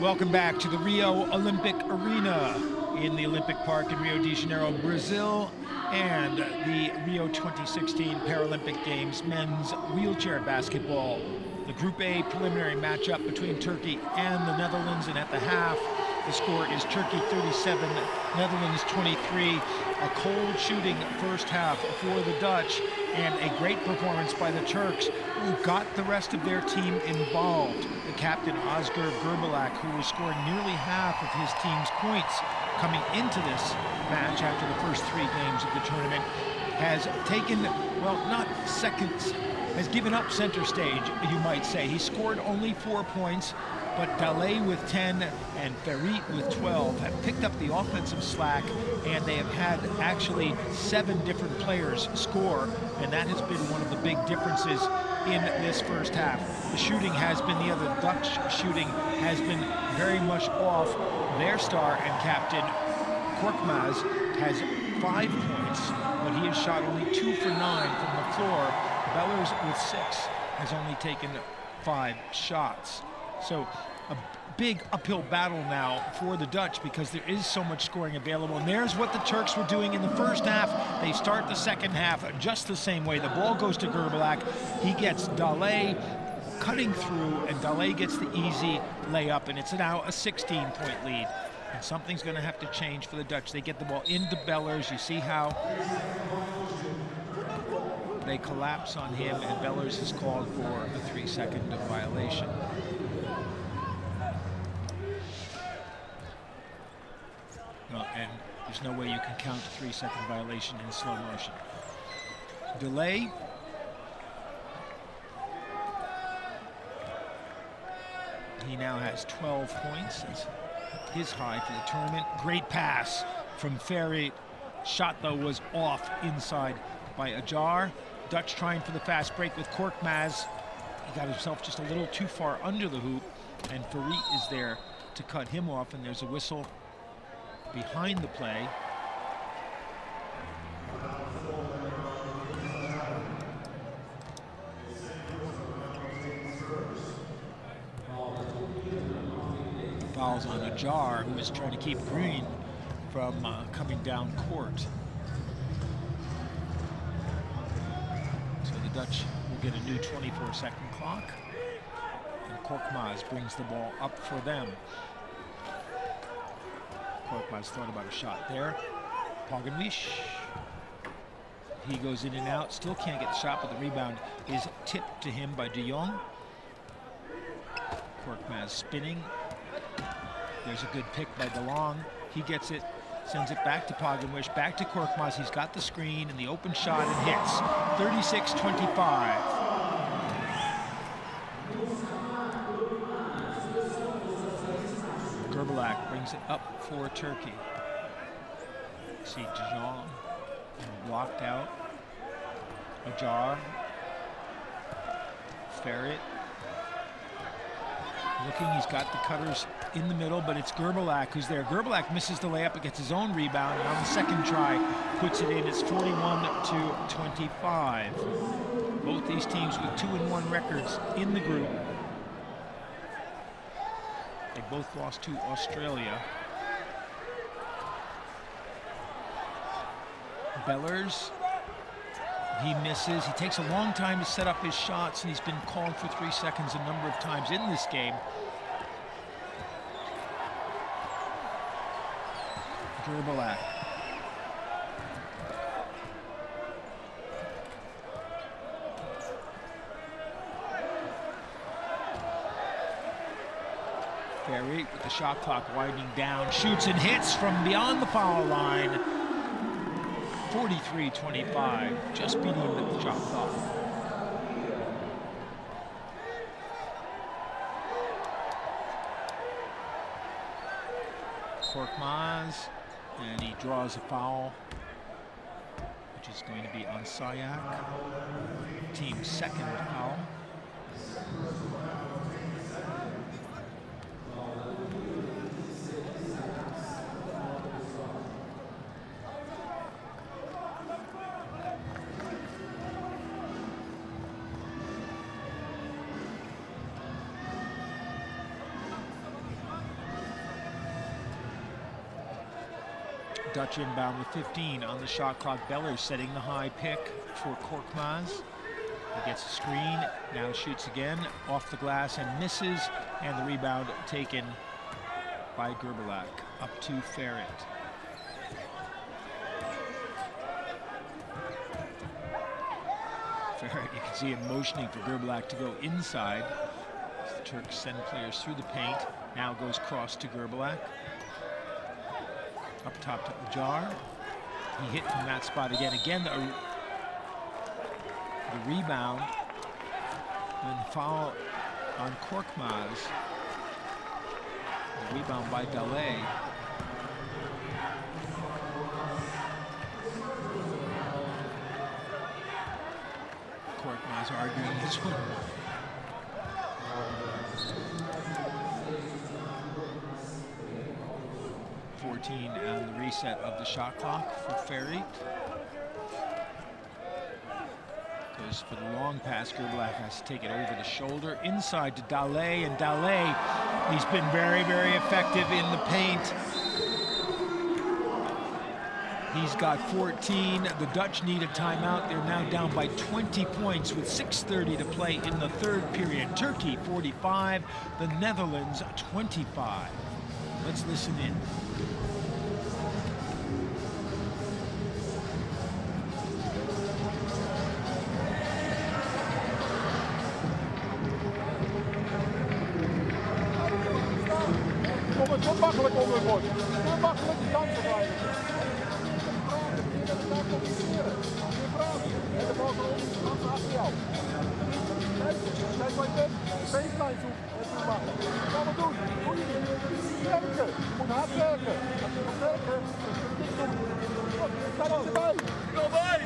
Speaker 1: Welcome back to the Rio Olympic Arena in the Olympic Park in Rio de Janeiro, Brazil, and the Rio 2016 Paralympic Games men's wheelchair basketball. The Group A preliminary matchup between Turkey and the Netherlands, and at the half, the score is Turkey 37, Netherlands 23. A cold shooting first half for the Dutch, and a great performance by the Turks, who got the rest of their team involved. The captain, Ozgur GURBULAK, who was scoring nearly half of his team's points coming into this match after the first 3 games of the tournament, has taken, well, not seconds, has given up center stage, you might say. He scored only 4 points, but DALAY with 10 and Ferit with 12 have picked up the offensive slack, and they have had actually 7 different players score, and that has been one of the big differences in this first half. The shooting has been, the other Dutch shooting has been very much off. Their star and captain, KORKMAZ, has 5 points, but he has shot only 2 for 9 from the floor. Bellers with 6 has only taken 5 shots. So a big uphill battle now for the Dutch because there is so much scoring available. And there's what the Turks were doing in the first half. They start the second half just the same way. The ball goes to GURBULAK. He gets DALAY cutting through, and DALAY gets the easy layup, and it's now a 16-point lead. And something's going to have to change for the Dutch. They get the ball into Bellers. You see how they collapse on him, and Bellers is called for a 3-second violation. And there's no way you can count a 3-second violation in slow motion. DALAY. He now has 12 points. It's his high for the tournament. Great pass from Ferit. Shot, though, was off inside by ACAR. Dutch trying for the fast break with KORKMAZ. He got himself just a little too far under the hoop, and Ferit is there to cut him off, and there's a whistle behind the play. Fouls on ACAR, who is trying to keep GROEN from coming down court. So the Dutch will get a new 24-second clock, and KORKMAZ brings the ball up for them. KORKMAZ thought about a shot there. POGGENWISCH. He goes in and out, still can't get the shot, but the rebound is tipped to him by De Jong. KORKMAZ spinning. There's a good pick by DeLong. He gets it, sends it back to POGGENWISCH, back to KORKMAZ. He's got the screen and the open shot and hits. 36-25. GURBULAK brings it up for Turkey. See De Jong blocked out. ACAR. Ferit. Looking, he's got the cutters in the middle, but it's GURBULAK who's there. GURBULAK misses the layup, but gets his own rebound, and on the second try, puts it in. It's 41-25. Both these teams with 2-1 records in the group. They both lost to Australia. Bellers, he misses. He takes a long time to set up his shots, and he's been called for 3 seconds a number of times in this game. GURBULAK. Ferit with the shot clock winding down, shoots and hits from beyond the foul line. 43-25, just beating the shot clock. KORKMAZ, and he draws a foul, which is going to be on SAYAK, team's second foul. Dutch inbound with 15 on the shot clock. Beller setting the high pick for KORKMAZ. He gets a screen, now shoots again, off the glass and misses, and the rebound taken by GURBULAK, up to Ferit. Ferit, you can see him motioning for GURBULAK to go inside. As the Turks send players through the paint, now goes cross to GURBULAK. Up top to Ajar. He hit from that spot again. Again, the rebound and foul on KORKMAZ. The rebound by DALAY. KORKMAZ arguing this one. 14 on the reset of the shot clock for Ferit. Goes for the long pass. GURBULAK has to take it over the shoulder. Inside to DALAY, and DALAY, he's been very, very effective in the paint. He's got 14. The Dutch need a timeout. They're now down by 20 points with 6:30 to play in the third period. Turkey 45, the Netherlands 25. Let's listen in.
Speaker 3: Çok makkelijk ondergooien. Heel makkelijk die kans oprijden. En de bal van ons kans achter jou. Kijk wat je bent. Baseline zoek. En toen maken. Gaan we doen. Moet je werken. Je moet hard werken. Als je moet werken, sta er erbij. Go bij!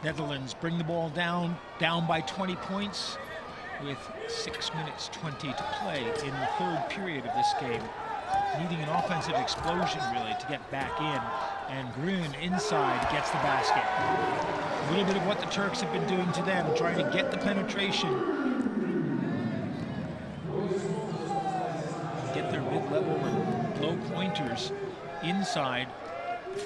Speaker 1: Netherlands bring the ball down by 20 points with 6 minutes 20 to play in the third period of this game. Needing an offensive explosion really to get back in, and GROEN inside gets the basket. A little bit of what the Turks have been doing to them, trying to get the penetration, get their mid-level and low pointers inside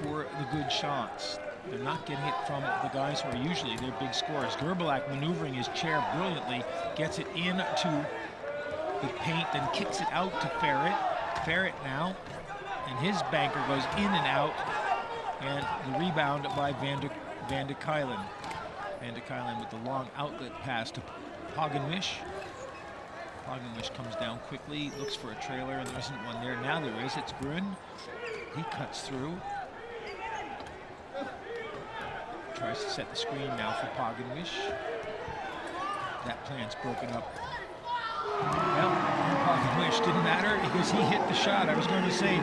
Speaker 1: for the good shots. They're not getting it from the guys who are usually their big scorers. GURBULAK maneuvering his chair brilliantly, gets it into the paint, then kicks it out to Ferit. Ferit now, and his banker goes in and out, and the rebound by Van de Queilen. Van de Queilen with the long outlet pass to POGGENWISCH. POGGENWISCH comes down quickly, looks for a trailer, and there isn't one there. Now there is, it's GROEN. He cuts through. Tries to set the screen now for POGGENWISCH. That plan's broken up. Well, POGGENWISCH didn't matter because he hit the shot. I was going to say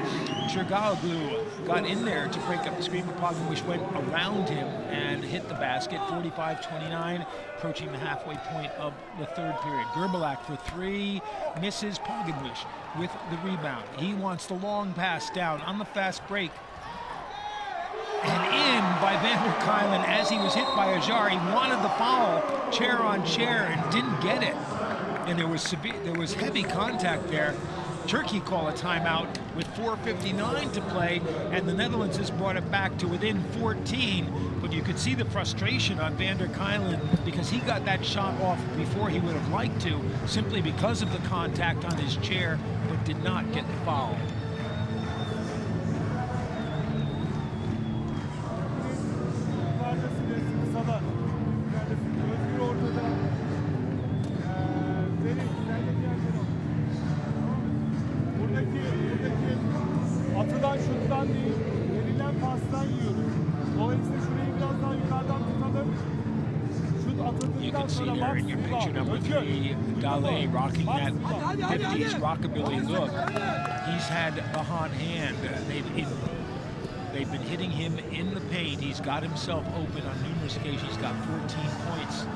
Speaker 1: CIRGAOGLU got in there to break up the screen, but POGGENWISCH went around him and hit the basket. 45-29, approaching the halfway point of the third period. GURBULAK for three, misses. POGGENWISCH with the rebound. He wants the long pass down on the fast break. And in by Van de Queilen as he was hit by Ajar. He wanted the foul, chair on chair, and didn't get it. And there was heavy contact there. Turkey call a timeout with 4:59 to play, and the Netherlands has brought it back to within 14. But you could see the frustration on Van de Queilen because he got that shot off before he would have liked to, simply because of the contact on his chair, but did not get the foul.
Speaker 3: Atılan şuttan değil, verilen pastan yiyoruz. Dolayısıyla şurayı biraz daha yukarıdan tutalım. Şut
Speaker 1: You can see there in your picture number 3, DALAY rocking that 50s rockabilly look. He's had the hot hand. They've been hitting him in the paint. He's got himself open on numerous occasions. He's got 14 points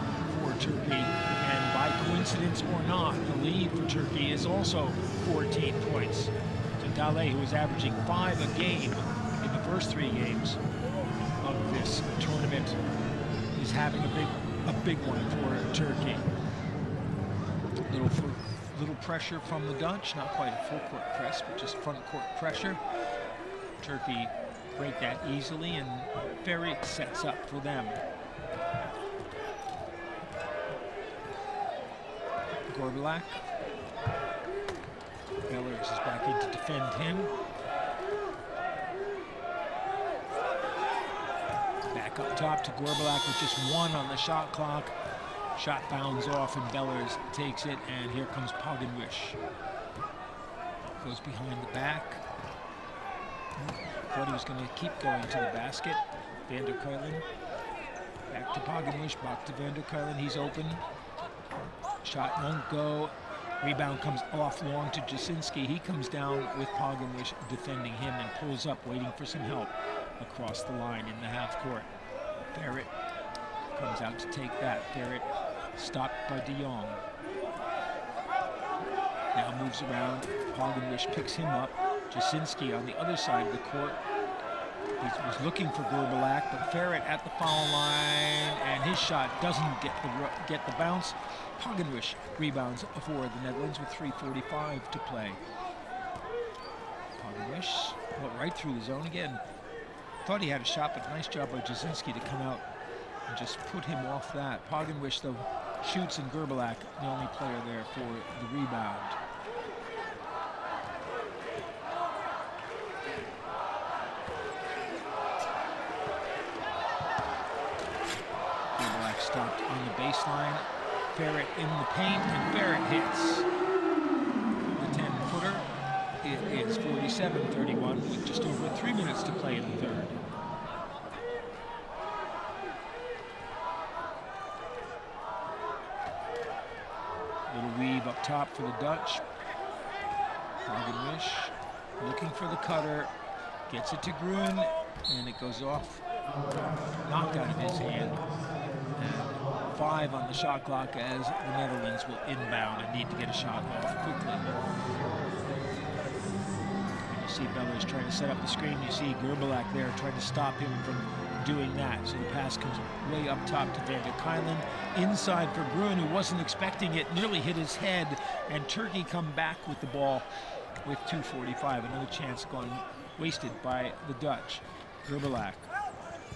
Speaker 1: for Turkey. And by coincidence or not, the lead for Turkey is also 14 points. To DALAY, who is averaging 5 a game in the first 3 games of this tournament, is having a big one for Turkey. Little pressure from the Dutch, not quite a full court press, but just front court pressure. Turkey break that easily, and Ferit sets up for them. GURBULak. Bellers is back in to defend him. Back up top to GURBULak with just 1 on the shot clock. Shot bounds off and Bellers takes it, and here comes POGGENWISCH. Goes behind the back. Thought he was going to keep going to the basket. Van der Kuylen. Back to POGGENWISCH, back to Van der Kuylen. He's open. Shot won't go. Rebound comes off long to Jasinski. He comes down with POGGENWISCH defending him and pulls up, waiting for some help across the line in the half court. Ferit comes out to take that. Ferit stopped by de Jong. Now moves around. POGGENWISCH picks him up. Jasinski on the other side of the court. He was looking for GURBULak, but Ferit at the foul line, and his shot doesn't get the bounce. POGGENWISCH rebounds for the Netherlands with 3:45 to play. POGGENWISCH went right through the zone again. Thought he had a shot, but nice job by Jasinski to come out and just put him off that. POGGENWISCH, though, shoots, and GURBULak, the only player there for the rebound. GURBULak stopped on the baseline. Ferit in the paint, and Ferit hits the 10-footer. It is 47-31 with just over 3 minutes to play in the third. Little weave up top for the Dutch. POGGENWISCH looking for the cutter, gets it to GROEN, and it goes off, knocked out of his hand. And 5 on the shot clock as the Netherlands will inbound and need to get a shot off quickly. And you see Bellers trying to set up the screen. You see GURBULak there trying to stop him from doing that. So the pass comes way up top to Van der Kuylen. Inside for GROEN, who wasn't expecting it, nearly hit his head, and Turkey come back with the ball with 2:45. Another chance gone wasted by the Dutch. GURBULak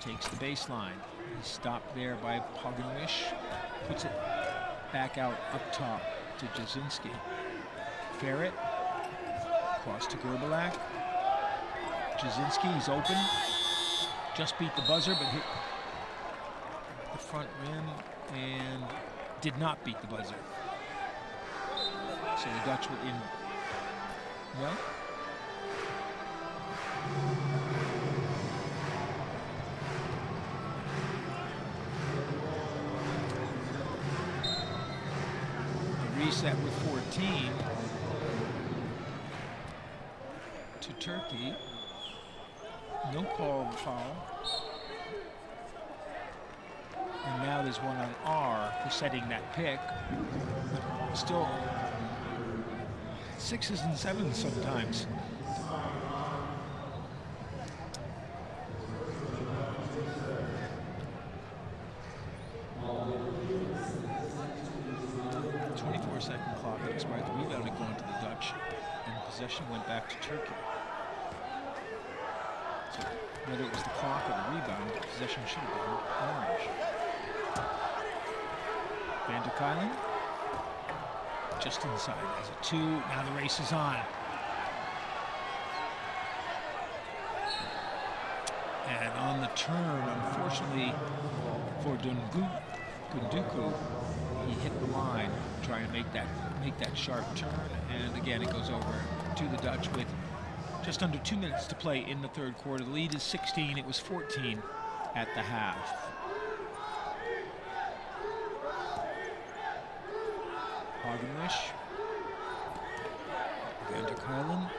Speaker 1: takes the baseline. He's stopped there by POGGENWISCH. Puts it back out up top to Jasinski. Ferit cross to GURBULak. Jasinski, he's open. Just beat the buzzer, but hit the front rim and did not beat the buzzer. So the Dutch were in. Well, a reset with 14 to Turkey. No call of foul. And now there's one on R for setting that pick. Still 6s and 7s sometimes. The 24-second clock expired. The rebound had gone to the Dutch, and possession went back to Turkey. So whether it was the clock or the rebound, possession should have been orange. Van der Kuylen just inside as a 2. Now the race is on. And on the turn, unfortunately for Gunduku, he hit the line trying to make that sharp turn. And again, it goes over to the Dutch with just under 2 minutes to play in the third quarter. The lead is 16. It was 14 at the half. POGGENWISCH. Kuilen.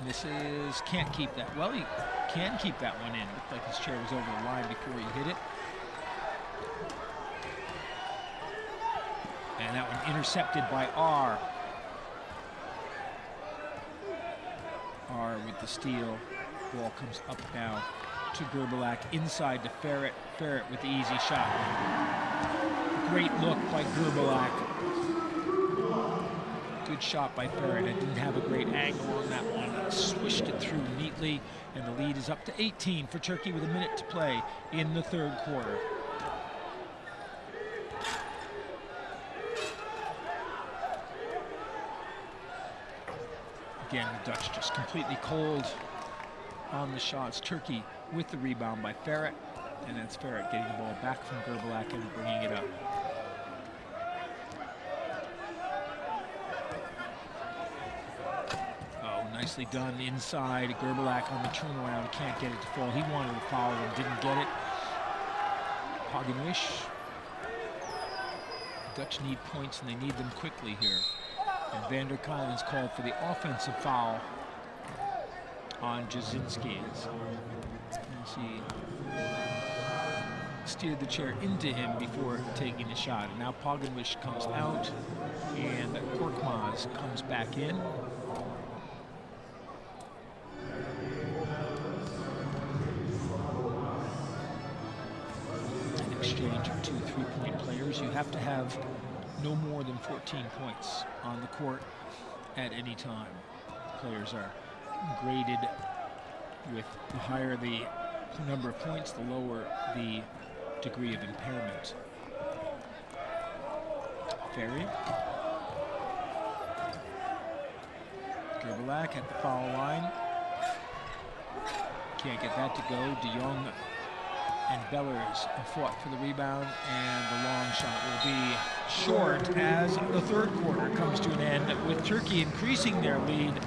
Speaker 1: Misses, can't keep that. Well, he can keep that one in. Looked like his chair was over the line before he hit it. And that one intercepted by R. R with the steal. Ball comes up now to GURBULAK, inside to Ferit. Ferit with the easy shot. Great look by GURBULAK. Good shot by Ferit. It didn't have a great angle on that one. Swished it through neatly, and the lead is up to 18 for Turkey with a minute to play in the third quarter. Again, the Dutch just completely cold on the shots. Turkey with the rebound by Ferit, and that's Ferit getting the ball back from GURBULAK and bringing it up. Oh, nicely done inside. GURBULAK on the turnaround, can't get it to fall. He wanted to foul and didn't get it. POGGENWISCH. Dutch need points, and they need them quickly here. And Van der Kuilen's called for the offensive foul on GEZINCI as he steered the chair into him before taking the shot. And now POGGENWISCH comes out, and KORKMAZ comes back in. An exchange of 2 3-point players. You have to have no more than 14 points on the court at any time. Players are graded with the higher the number of points, the lower the degree of impairment. Ferit. GURBULAK at the foul line. Can't get that to go. De Jong and Bellers fought for the rebound, and the long shot will be short as the third quarter comes to an end, with Turkey increasing their lead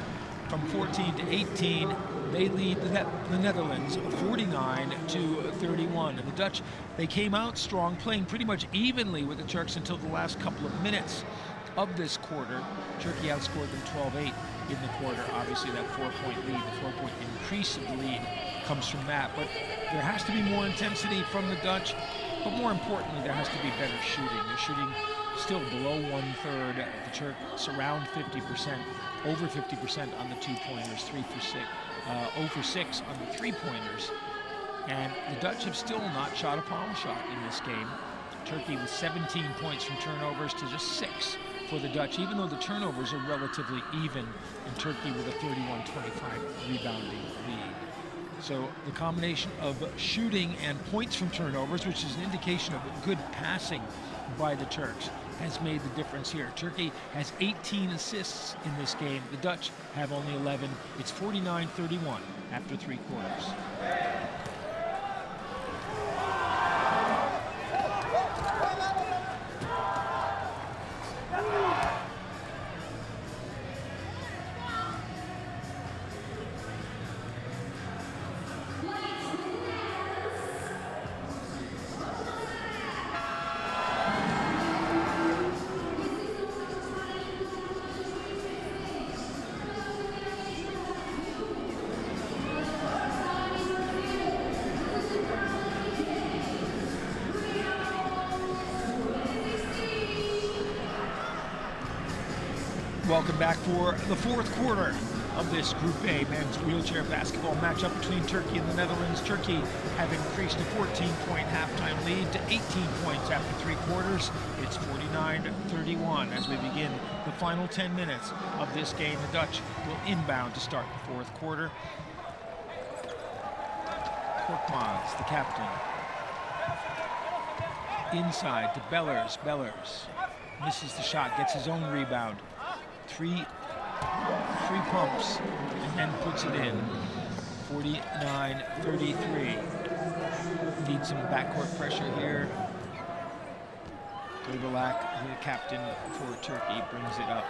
Speaker 1: from 14 to 18. They lead the Netherlands 49 to 31. And the Dutch, they came out strong, playing pretty much evenly with the Turks until the last couple of minutes of this quarter. Turkey outscored them 12-8 in the quarter. Obviously, that 4-point lead, the 4-point increase of the lead comes from that. But there has to be more intensity from the Dutch. But more importantly, there has to be better shooting. They're shooting still below 1/3. The Turks around 50%, over 50% on the 2-pointers, 3 for 6, 0 for 6 on the 3-pointers. And the Dutch have still not shot a foul shot in this game. Turkey with 17 points from turnovers to just 6 for the Dutch, even though the turnovers are relatively even, and Turkey with a 31-25 rebounding lead. So the combination of shooting and points from turnovers, which is an indication of good passing by the Turks, has made the difference here. Turkey has 18 assists in this game. The Dutch have only 11. It's 49-31 after 3 quarters. Welcome back for the fourth quarter of this Group A men's wheelchair basketball matchup between Turkey and the Netherlands. Turkey have increased a 14-point halftime lead to 18 points after 3 quarters. It's 49-31 as we begin the final 10 minutes of this game. The Dutch will inbound to start the fourth quarter. KORKMAZ, the captain. Inside to Bellers. Bellers misses the shot, gets his own rebound. Three pumps and then puts it in. 49-33. Need some backcourt pressure here. GURBULAK, the captain for Turkey, brings it up.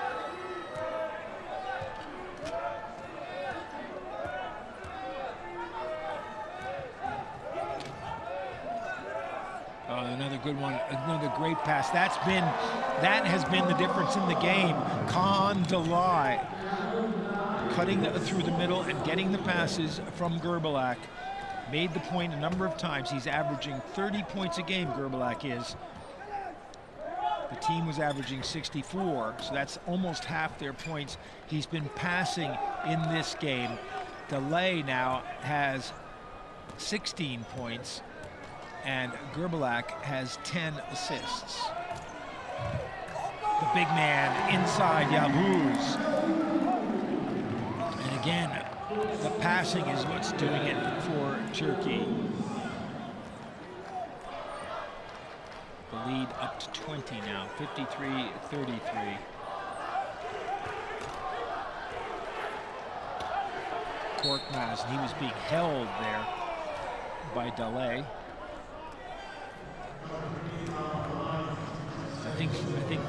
Speaker 1: Another good one. Another great pass. That has been the difference in the game. DALAY cutting through the middle and getting the passes from GURBULAK. Made the point a number of times. He's averaging 30 points a game, GURBULAK is. The team was averaging 64, so that's almost half their points. He's been passing in this game. DALAY now has 16 points, and GURBULAK has 10 assists. The big man inside YAVUZ. And again, the passing is what's doing it for Turkey. The lead up to 20 now, 53-33. KORKMAZ, and he was being held there by DALAY. I think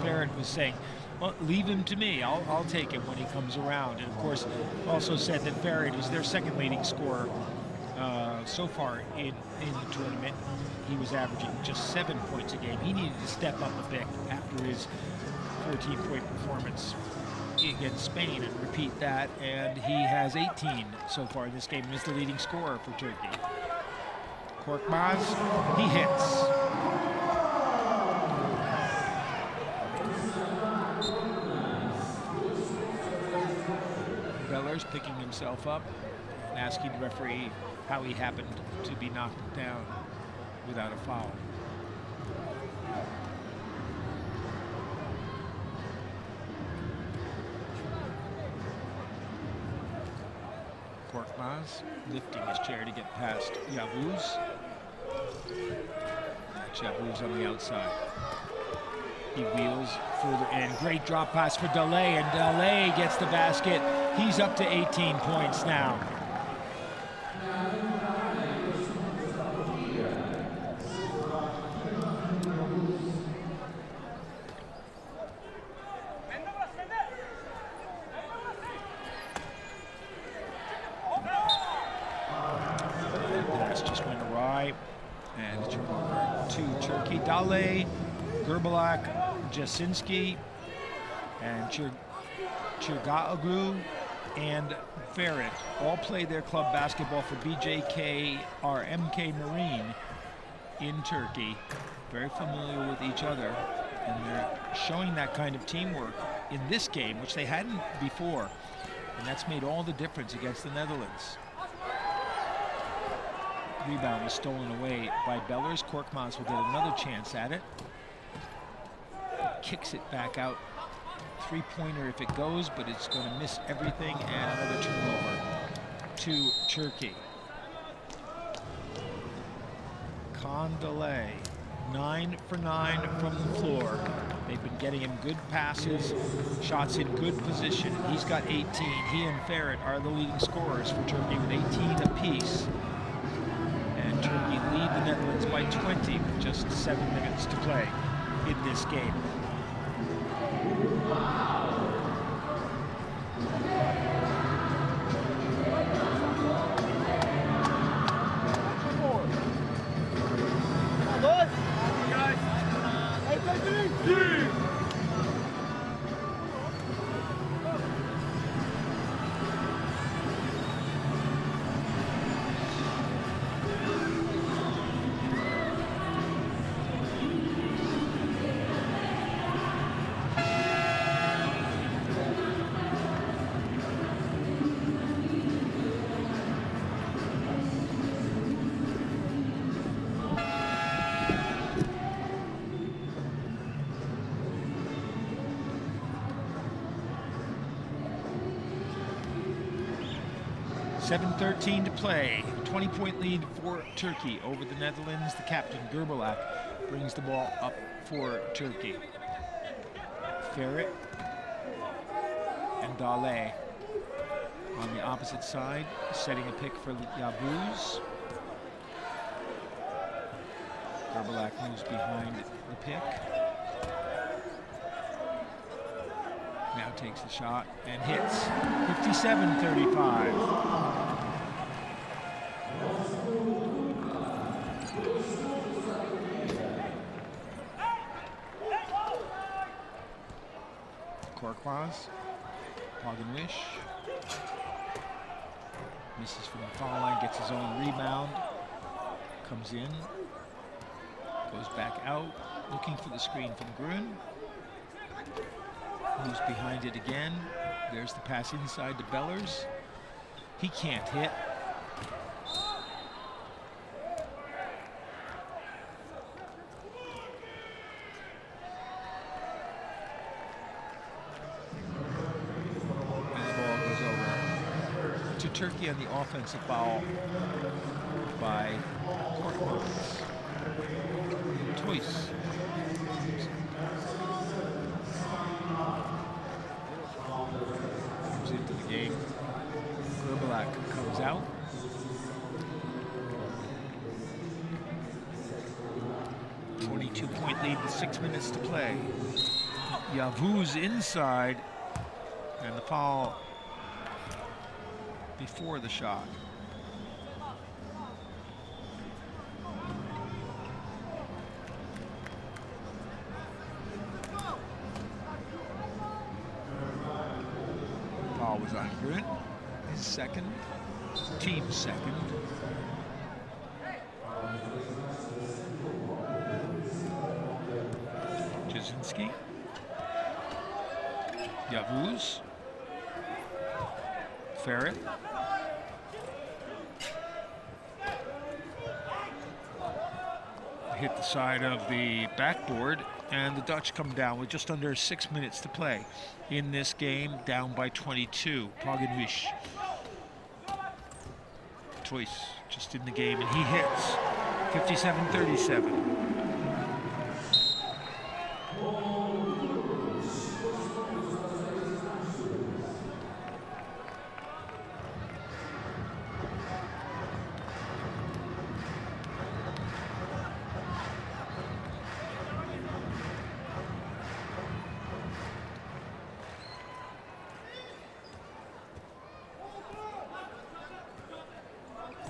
Speaker 1: Ferit was saying, well, leave him to me. I'll take him when he comes around. And of course, also said that Ferit is their second leading scorer so far in the tournament. He was averaging just 7 points a game. He needed to step up a bit after his 14-point performance against Spain and repeat that. And he has 18 so far in this game and is the leading scorer for Turkey. KORKMAZ, he hits. Beller's picking himself up and asking the referee how he happened to be knocked down without a foul. KORKMAZ lifting his chair to get past YAVUZ. YAVUZ on the outside. He wheels further in. Great drop pass for DALAY, and DALAY gets the basket. He's up to 18 points now. Pass just went awry, and it's over to Turkey. DALAY, GURBULAK, GEZINCI, and CIRGAOGLU and Ferit all play their club basketball for BJK or MK Marine in Turkey. Very familiar with each other, and they're showing that kind of teamwork in this game, which they hadn't before, and that's made all the difference against the Netherlands. Rebound was stolen away by Bellers. KORKMAZ will get another chance at it. Kicks it back out. Three-pointer if it goes, but it's going to miss everything, and another turnover to Turkey. DALAY, 9 for 9 from the floor. They've been getting him good passes, shots in good position. He's got 18. He and Ferit are the leading scorers for Turkey with 18 apiece. And Turkey lead the Netherlands by 20 with just 7 minutes to play in this game. .13 to play. 20-point lead for Turkey over the Netherlands. The captain, GURBULAK, brings the ball up for Turkey. Ferit and DALAY on the opposite side, setting a pick for YAVUZ. GURBULAK moves behind the pick. Now takes the shot and hits. 57-35. KORKMAZ. POGGENWISCH misses from the foul line, gets his own rebound, comes in, goes back out, looking for the screen from GROEN. Moves behind it again. There's the pass inside to Bellers. He can't hit. Turkey on the offensive foul by KORKMAZ. Toys. Comes into the game. GURBULAK comes out. .22 lead with 6 minutes to play. YAVUZ inside, and the foul before the shot. Foul was on GROEN, his second, team second. GEZINCI, YAVUZ, Ferit. Hit the side of the backboard, and the Dutch come down with just under 6 minutes to play in this game, down by 22. POGGENWISCH. Toys just in the game, and he hits. 57-37.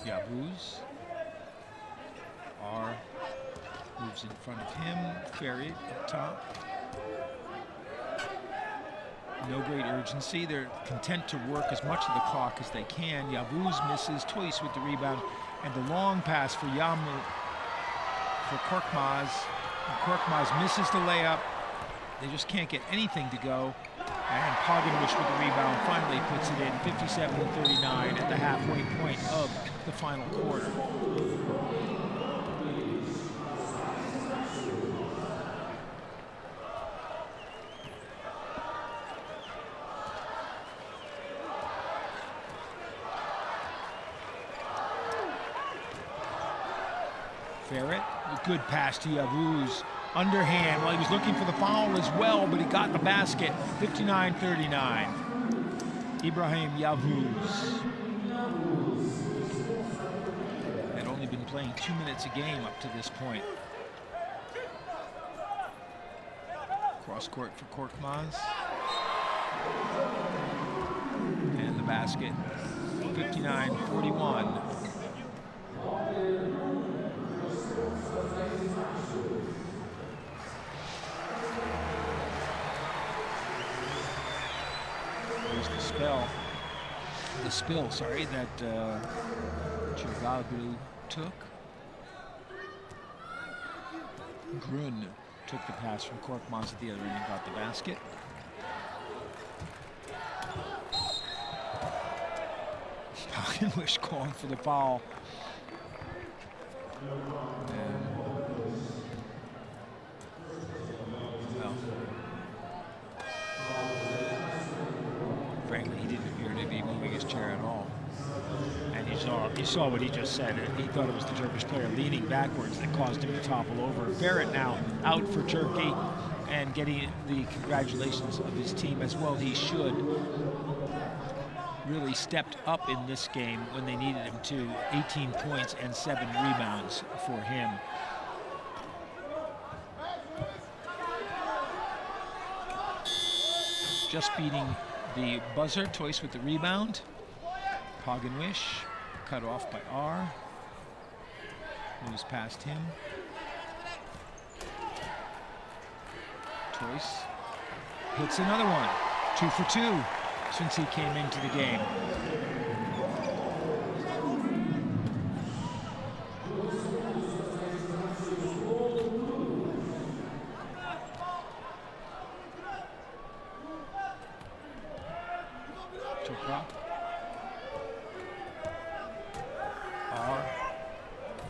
Speaker 1: YAVUZ. R moves in front of him. Ferit up top. No great urgency. They're content to work as much of the clock as they can. YAVUZ misses. Toys with the rebound. And the long pass for Yamu for KORKMAZ. And KORKMAZ misses the layup. They just can't get anything to go. And POGGENWISCH with the rebound finally puts it in. 57-39 at the halfway point of the final quarter. Ferit, a good pass to YAVUZ. Underhand, well, he was looking for the foul as well, but he got the basket. 59-39. Ibrahim YAVUZ had only been playing 2 minutes a game up to this point. Cross court for KORKMAZ. And the basket. 59-41. The spill, sorry, that CIRGAOGLU took. GROEN took the pass from KORKMAZ at the other end and got the basket. POGGENWISCH calling for the foul. And, well, frankly, he didn't appear to be moving his chair at all. And you saw what he just said. He thought it was the Turkish player leaning backwards that caused him to topple over. Ferit now out for Turkey and getting the congratulations of his team as well. He should. Really stepped up in this game when they needed him to. 18 points and 7 rebounds for him. Just beating the buzzer. Toys with the rebound. POGGENWISCH cut off by R. Moves past him. Toys hits another one. 2 for 2 since he came into the game. Toprak.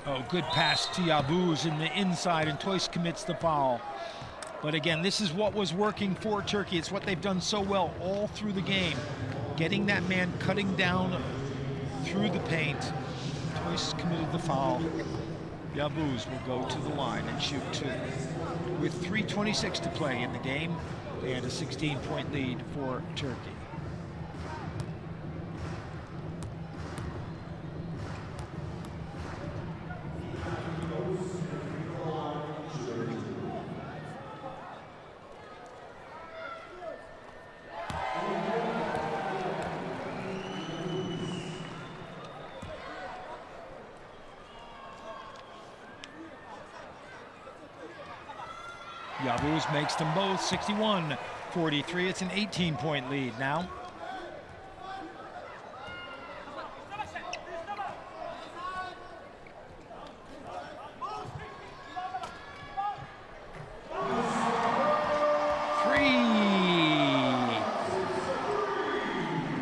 Speaker 1: Oh, good pass to Yavuz in the inside, and Toys commits the foul. But again, this is what was working for Turkey. It's what they've done so well all through the game. Getting that man cutting down through the paint. Toys committed the foul. Yavuz will go to the line and shoot 2. With 3:26 to play in the game, they had a 16-point lead for Turkey. Yavuz makes them both 61-43. It's an 18-point lead now.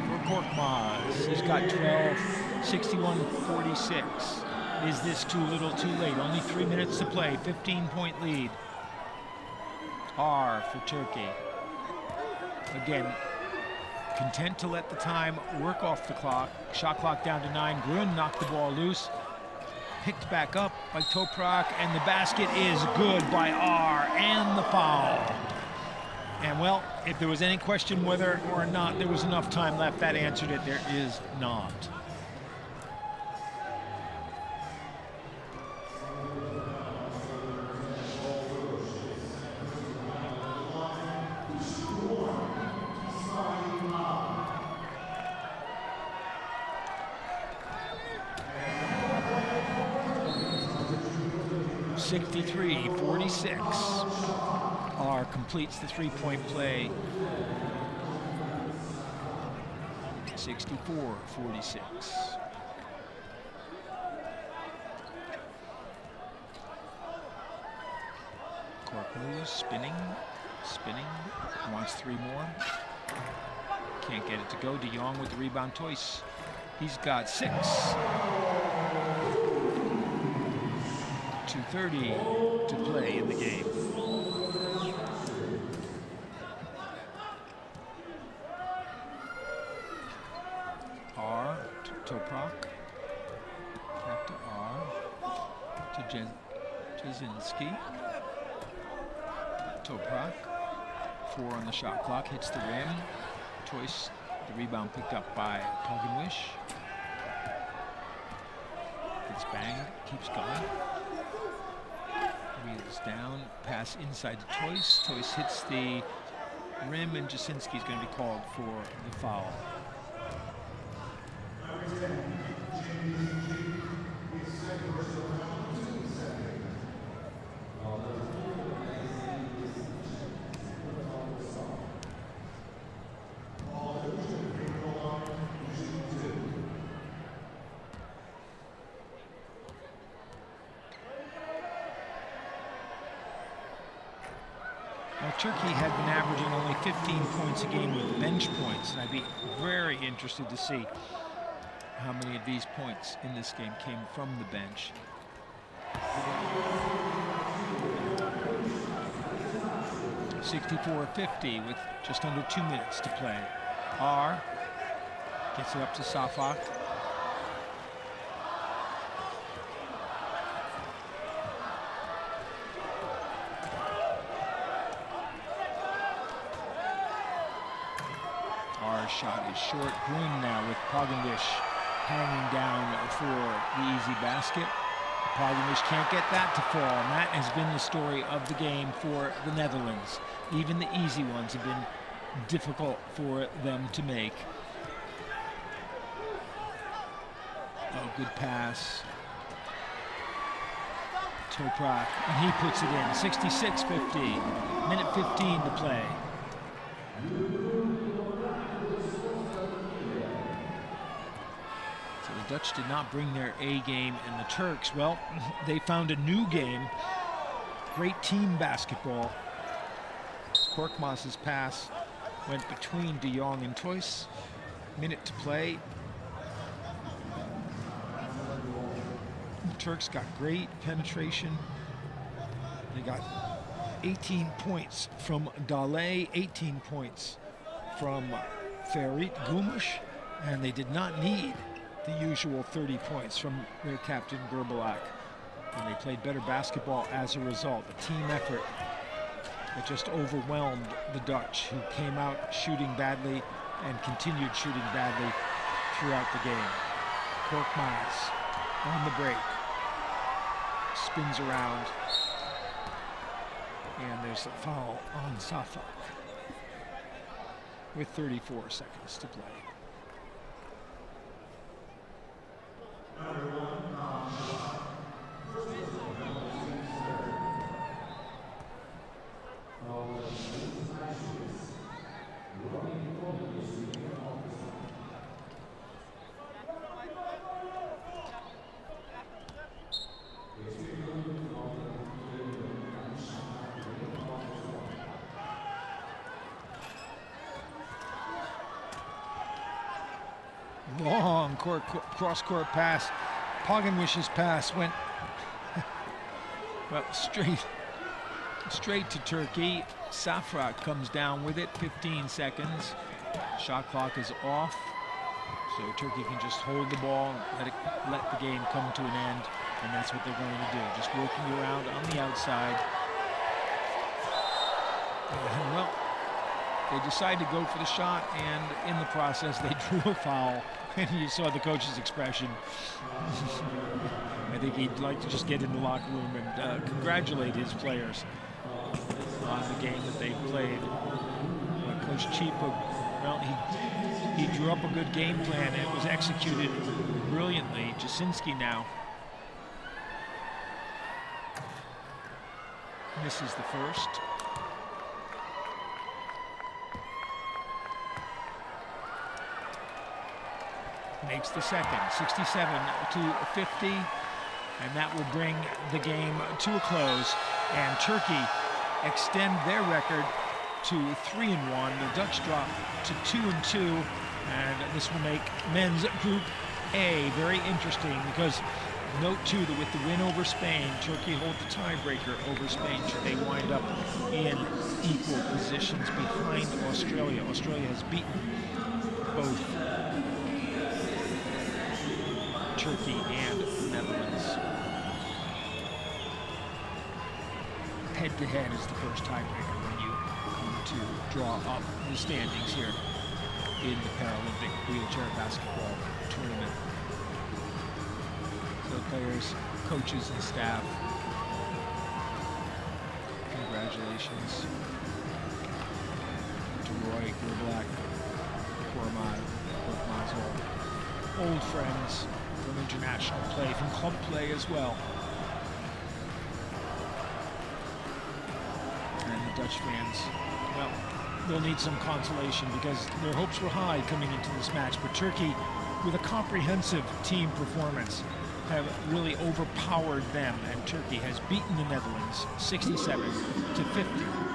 Speaker 1: For KORKMAZ. He's got 12, 61-46. Is this too little, too late? Only 3 minutes to play, 15-point lead. R for Turkey. Again, content to let the time work off the clock. Shot clock down to 9. GROEN knocked the ball loose. Picked back up by Toprak, and the basket is good by R, and the foul. And well, if there was any question whether or not there was enough time left, that answered it. There is not. (63-46). R completes the three-point play. 64-46. KORKMAZ spinning, wants 3 more. Can't get it to go. De Jong with the rebound. Toys, he's got 6. 2:30 to play in the game. R to Toprak. Back to R. To GEZINCI. Toprak. 4 on the shot clock. Hits the rim. Toys, the rebound picked up by POGGENWISCH. Gets banged. Keeps going. Wheels down, pass inside to Toys. Toys hits the rim, and Jasinski is going to be called for the foul. Turkey had been averaging only 15 points a game with bench points, and I'd be very interested to see how many of these points in this game came from the bench. (64-50) with just under 2 minutes to play. R gets it up to SAFAK. Shot is short. GROEN now with POGGENWISCH hanging down for the easy basket. POGGENWISCH can't get that to fall, and that has been the story of the game for the Netherlands. Even the easy ones have been difficult for them to make. Oh, good pass. Toprak, and he puts it in. 66-50. Minute 15 to play. Dutch did not bring their A game, and the Turks, well, they found a new game. Great team basketball. KORKMAZ's pass went between De Jong and Toys. Minute to play. The Turks got great penetration. They got 18 points from DALAY, 18 points from Ferit, GUMUS, and they did not need the usual 30 points from their captain GURBULAK. And they played better basketball as a result. A team effort that just overwhelmed the Dutch, who came out shooting badly and continued shooting badly throughout the game. KORKMAZ on the break, spins around, and there's a foul on SAFAK with 34 seconds to play. Long cross-court pass. POGGENWICH's pass went well straight to Turkey. SAFAK comes down with it. 15 seconds. Shot clock is off, so Turkey can just hold the ball and let the game come to an end, and that's what they're going to do. Just working around on the outside. And, well, they decided to go for the shot, and in the process they drew a foul. And you saw the coach's expression. I think he'd like to just get in the locker room and congratulate his players on the game that they played. Coach Cheapo, well, he drew up a good game plan. It was executed brilliantly. Jasinski now misses the first. Makes the second. 67 to 50, and that will bring the game to a close. And Turkey extend their record to 3-1. The Dutch drop to 2-2, and this will make men's Group A very interesting, because note too that with the win over Spain, Turkey hold the tiebreaker over Spain should they wind up in equal positions behind Australia. Australia has beaten both Turkey and the Netherlands. Head-to-head is the first tiebreaker when you come to draw up the standings here in the Paralympic wheelchair basketball tournament. So players, coaches, and staff, congratulations to Roy, GURBULAK, KORKMAZ, old friends from international play, from club play as well. And the Dutch fans, well, they'll need some consolation because their hopes were high coming into this match, but Turkey, with a comprehensive team performance, have really overpowered them, and Turkey has beaten the Netherlands 67 to 50.